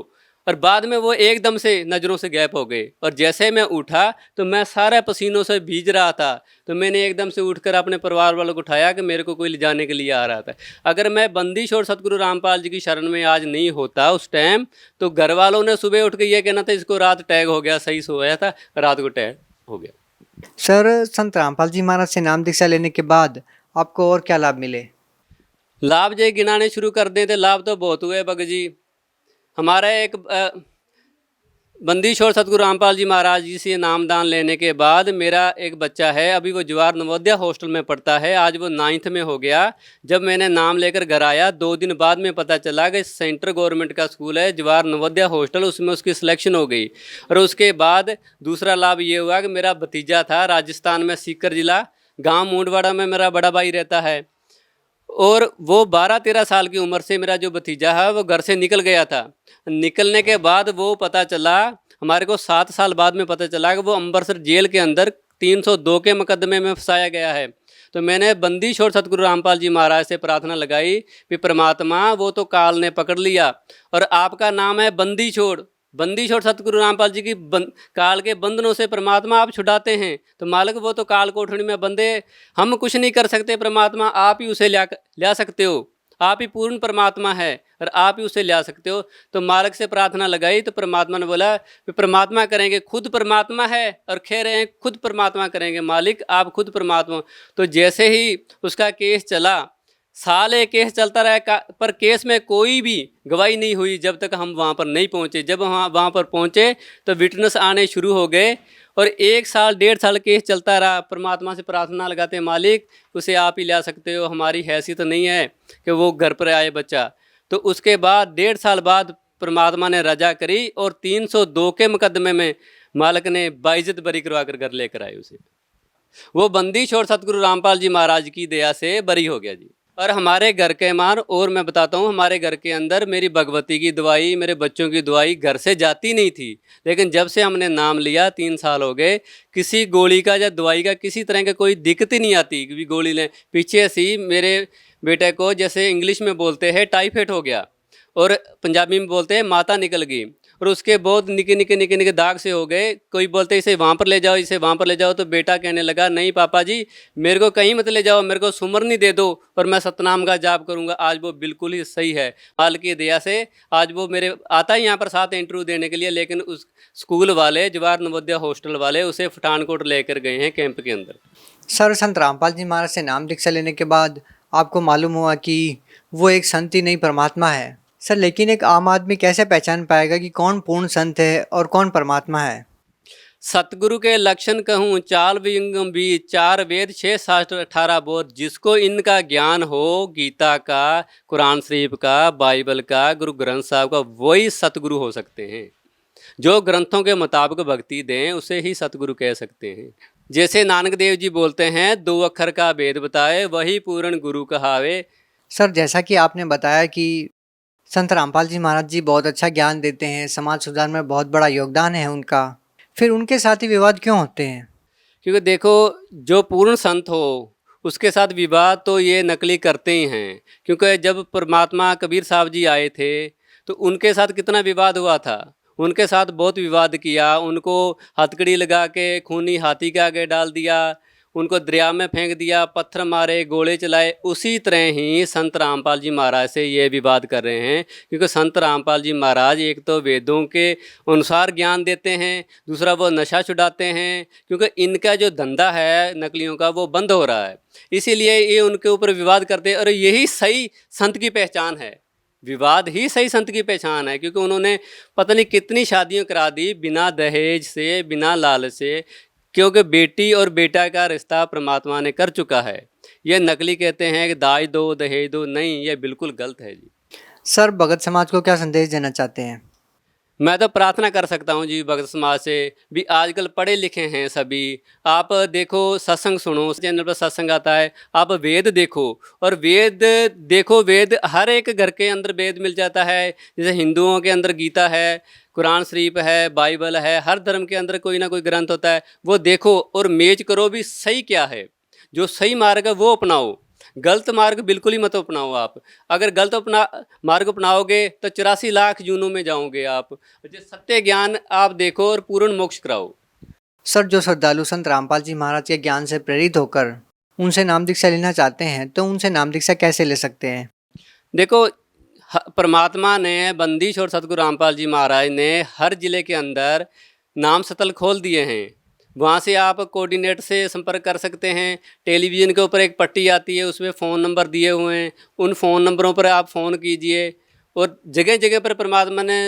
और बाद में वो एकदम से नज़रों से गैप हो गए, और जैसे मैं उठा तो मैं सारा पसीनों से भीज रहा था। तो मैंने एकदम से उठकर अपने परिवार वालों को उठाया कि मेरे को कोई ले जाने के लिए आ रहा था। अगर मैं बंदी छोड़ सतगुरु रामपाल जी की शरण में आज नहीं होता उस टाइम, तो घर वालों ने सुबह उठ के ये कहना था, इसको रात टैग हो गया, सही सोया था, रात को टैग हो गया। सर, संत रामपाल जी महाराज से नाम दीक्षा लेने के बाद आपको और क्या लाभ मिले? लाभ जो गिनाने शुरू कर दें तो लाभ तो बहुत हुए भगत जी। हमारा एक बंदी छोड़ सतगुरु रामपाल जी महाराज जी से नामदान लेने के बाद मेरा एक बच्चा है, अभी वो जवाहर नवोदय हॉस्टल में पढ़ता है, आज वो 9th में हो गया। जब मैंने नाम लेकर घर आया 2 दिन बाद में पता चला कि सेंट्रल गवर्नमेंट का स्कूल है जवाहर नवोदय हॉस्टल, उसमें उसकी सिलेक्शन हो गई। और उसके बाद दूसरा लाभ ये हुआ कि मेरा भतीजा था राजस्थान में, सीकर जिला, गाँव मूंडवाड़ा में मेरा बड़ा भाई रहता है, और वो 12-13 साल की उम्र से मेरा जो भतीजा है वो घर से निकल गया था। निकलने के बाद वो पता चला, हमारे को 7 साल बाद में पता चला कि वो अमृतसर जेल के अंदर 302 के मुकदमे में फंसाया गया है। तो मैंने बंदी छोड़ सतगुरु रामपाल जी महाराज से प्रार्थना लगाई कि परमात्मा, वो तो काल ने पकड़ लिया और आपका नाम है बंदी छोड़, बंदी छोड़ सतगुरु रामपाल जी की काल के बंधनों से परमात्मा आप छुड़ाते हैं। तो मालिक वो तो काल कोठरी में बंदे, हम कुछ नहीं कर सकते, परमात्मा आप ही उसे ला सकते हो, आप ही पूर्ण परमात्मा है और आप ही उसे ला सकते हो। तो मालिक से प्रार्थना लगाई तो परमात्मा ने बोला कि परमात्मा करेंगे, खुद परमात्मा है और कह रहे हैं खुद परमात्मा करेंगे, मालिक आप खुद परमात्मा। तो जैसे ही उसका केस चला, साल एक केस चलता रहा, पर केस में कोई भी गवाही नहीं हुई जब तक हम वहाँ पर नहीं पहुँचे। जब हम वहाँ पर पहुँचे तो विटनेस आने शुरू हो गए, और 1 साल 1.5 साल केस चलता रहा। परमात्मा से प्रार्थना लगाते, मालिक उसे आप ही ला सकते हो, हमारी हैसियत नहीं है कि वो घर पर आए बच्चा। तो उसके बाद 1.5 साल बाद परमात्मा ने रजा करी, और 302 के मुकदमे में मालिक ने बाइज्जत बरी करवा कर घर लेकर आए उसे। वो बंदी छोड़ सतगुरु रामपाल जी महाराज की दया से बरी हो गया जी। और हमारे घर के मार, और मैं बताता हूँ, हमारे घर के अंदर मेरी भगवती की दवाई, मेरे बच्चों की दवाई घर से जाती नहीं थी, लेकिन जब से हमने नाम लिया 3 साल हो गए, किसी गोली का या दवाई का किसी तरह का कोई दिक्कत ही नहीं आती कि गोली लें। पीछे से मेरे बेटे को, जैसे इंग्लिश में बोलते हैं टाइफाइड हो गया, और पंजाबी में बोलते हैं माता निकल गई, और उसके बहुत निके निके दाग से हो गए। कोई बोलते इसे वहाँ पर ले जाओ, इसे वहाँ पर ले जाओ, तो बेटा कहने लगा, नहीं पापा जी मेरे को कहीं मत ले जाओ, मेरे को सुमरनी दे दो और मैं सतनाम का जाप करूँगा। आज वो बिल्कुल ही सही है, माल की दया से। आज वो मेरे आता है यहाँ पर साथ इंटरव्यू देने के लिए, लेकिन उस स्कूल वाले जवाहर नवोदय हॉस्टल वाले उसे पठानकोट लेकर गए हैं कैंप के अंदर। सर, संत रामपाल जी महाराज से नाम दीक्षा लेने के बाद आपको मालूम हुआ कि वो एक संत ही नहीं परमात्मा है। सर, लेकिन एक आम आदमी कैसे पहचान पाएगा कि कौन पूर्ण संत है और कौन परमात्मा है? सतगुरु के लक्षण कहूँ 4 विंगम भी, 4 वेद 6 शास्त्र 18 बोध, जिसको इनका ज्ञान हो, गीता का, कुरान शरीफ का, बाइबल का, गुरु ग्रंथ साहब का, वही सतगुरु हो सकते हैं। जो ग्रंथों के मुताबिक भक्ति दें उसे ही सतगुरु कह सकते हैं। जैसे नानक देव जी बोलते हैं, 2 अक्षर का भेद बताए, वही पूर्ण गुरु कहावे। सर, जैसा कि आपने बताया कि संत रामपाल जी महाराज जी बहुत अच्छा ज्ञान देते हैं, समाज सुधार में बहुत बड़ा योगदान है उनका, फिर उनके साथ ही विवाद क्यों होते हैं? क्योंकि देखो, जो पूर्ण संत हो उसके साथ विवाद तो ये नकली करते ही हैं। क्योंकि जब परमात्मा कबीर साहब जी आए थे तो उनके साथ कितना विवाद हुआ था, उनके साथ बहुत विवाद किया, उनको हथकड़ी लगा के खूनी हाथी के आगे डाल दिया, उनको दरिया में फेंक दिया, पत्थर मारे, गोले चलाए। उसी तरह ही संत रामपाल जी महाराज से ये विवाद कर रहे हैं। क्योंकि संत रामपाल जी महाराज एक तो वेदों के अनुसार ज्ञान देते हैं, दूसरा वो नशा छुड़ाते हैं। क्योंकि इनका जो धंधा है नकलियों का वो बंद हो रहा है, इसीलिए ये उनके ऊपर विवाद करते हैं। और यही सही संत की पहचान है, विवाद ही सही संत की पहचान है। क्योंकि उन्होंने पता नहीं कितनी शादियां करा दी बिना दहेज से, बिना लालच से। क्योंकि बेटी और बेटा का रिश्ता परमात्मा ने कर चुका है। ये नकली कहते हैं कि दाज दो दहेज दो, नहीं, ये बिल्कुल गलत है जी। सर, भगत समाज को क्या संदेश देना चाहते हैं? मैं तो प्रार्थना कर सकता हूँ जी भगत समाज से भी, आजकल पढ़े लिखे हैं सभी। आप देखो, सत्संग सुनो, चैनल पर सत्संग आता है, आप वेद देखो, और वेद देखो, वेद हर एक घर के अंदर वेद मिल जाता है। जैसे हिंदुओं के अंदर गीता है, कुरान शरीफ है, बाइबल है, हर धर्म के अंदर कोई ना कोई ग्रंथ होता है। वो देखो और मेज करो भी सही क्या है, जो सही मार्ग है वो अपनाओ, गलत मार्ग बिल्कुल ही मत अपनाओ। आप अगर गलत मार्ग अपनाओगे तो 84 लाख जूनों में जाओगे आप। जो सत्य ज्ञान आप देखो और पूर्ण मोक्ष कराओ। सर, जो श्रद्धालु संत रामपाल जी महाराज के ज्ञान से प्रेरित होकर उनसे नाम दीक्षा लेना चाहते हैं तो उनसे नाम दीक्षा कैसे ले सकते हैं? देखो, परमात्मा ने, बंदिश और सतगुरु रामपाल जी महाराज ने हर जिले के अंदर नाम सतल खोल दिए हैं। वहाँ से आप कोऑर्डिनेटर से संपर्क कर सकते हैं। टेलीविज़न के ऊपर एक पट्टी आती है, उसमें फ़ोन नंबर दिए हुए हैं, उन फ़ोन नंबरों पर आप फ़ोन कीजिए। और जगह जगह पर परमात्मा ने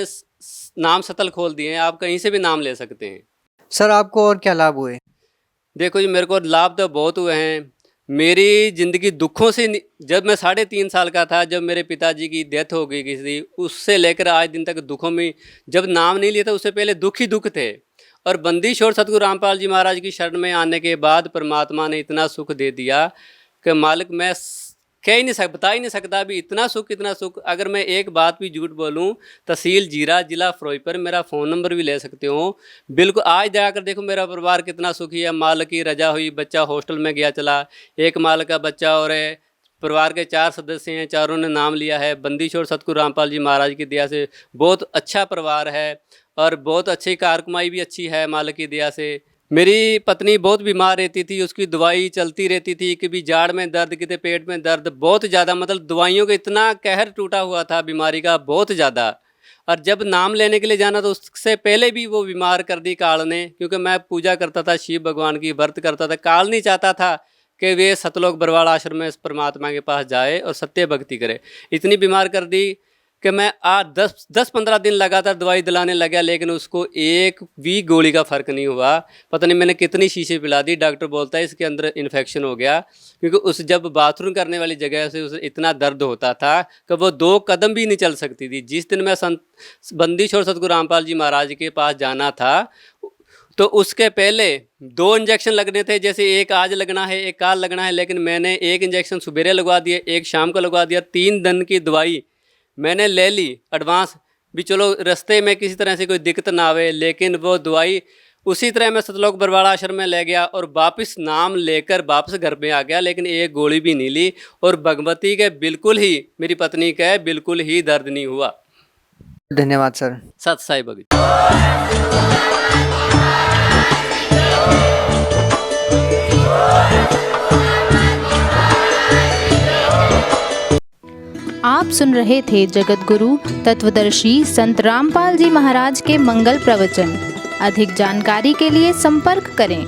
नाम सतल खोल दिए हैं, आप कहीं से भी नाम ले सकते हैं। सर, आपको और क्या लाभ हुए? देखो जी, मेरे को लाभ तो बहुत हुए हैं। मेरी ज़िंदगी दुखों से, जब मैं 3.5 साल का था, जब मेरे पिताजी की डेथ हो गई किसी, उससे लेकर आज दिन तक दुखों में, जब नाम नहीं लिया था उससे पहले दुख ही दुख थे। और बंदिश और सतगुरु रामपाल जी महाराज की शरण में आने के बाद परमात्मा ने इतना सुख दे दिया कि मालिक, मैं कह ही नहीं सकता, बता ही नहीं सकता भी, इतना सुख, इतना सुख। अगर मैं एक बात भी झूठ बोलूं, तहसील जीरा, जिला फिरोजपुर, मेरा फ़ोन नंबर भी ले सकते हो। बिल्कुल आज जाकर देखो मेरा परिवार कितना सुखी है, मालिक की रजा हुई। बच्चा हॉस्टल में गया चला, एक मालिक का बच्चा और है, परिवार के 4 सदस्य हैं, चारों ने नाम लिया है। बंदिश और सतगुरु रामपाल जी महाराज की दया से बहुत अच्छा परिवार है और बहुत अच्छी कार कमाई भी अच्छी है मालिक की दया से। मेरी पत्नी बहुत बीमार रहती थी, उसकी दवाई चलती रहती थी, कभी जाड़ में दर्द, कितने पेट में दर्द, बहुत ज़्यादा, मतलब दवाइयों का इतना कहर टूटा हुआ था बीमारी का, बहुत ज़्यादा। और जब नाम लेने के लिए जाना तो उससे पहले भी वो बीमार कर दी काल ने। क्योंकि मैं पूजा करता था, शिव भगवान की व्रत करता था, काल नहीं चाहता था कि वे सतलोक बरवाड़ा आश्रम में परमात्मा के पास जाए और सत्य भक्ति करे। इतनी बीमार कर दी कि मैं आज 10-15 दिन लगातार दवाई दिलाने लगा, लेकिन उसको एक भी गोली का फ़र्क नहीं हुआ। पता नहीं मैंने कितनी शीशे पिला दी। डॉक्टर बोलता है इसके अंदर इन्फेक्शन हो गया। क्योंकि उस जब बाथरूम करने वाली जगह से उसे इतना दर्द होता था कि वो 2 कदम भी नहीं चल सकती थी। जिस दिन मैं संत बंदिश और सतगुरु रामपाल जी महाराज के पास जाना था तो उसके पहले 2 इंजेक्शन लगने थे। जैसे एक आज लगना है, एक काल लगना है, लेकिन मैंने एक इंजेक्शन सुबेरे लगवा दिया, एक शाम को लगवा दिया। 3 दिन की दवाई मैंने ले ली एडवांस भी, चलो रास्ते में किसी तरह से कोई दिक्कत ना आवे। लेकिन वो दवाई उसी तरह मैं सतलोक बरवाड़ा आश्रम में ले गया और वापस नाम लेकर वापस घर में आ गया, लेकिन एक गोली भी नहीं ली। और भगवती के बिल्कुल ही, मेरी पत्नी के बिल्कुल ही दर्द नहीं हुआ। धन्यवाद सर। सत साई भगत। आप सुन रहे थे जगत गुरु तत्वदर्शी संत रामपाल जी महाराज के मंगल प्रवचन। अधिक जानकारी के लिए संपर्क करें।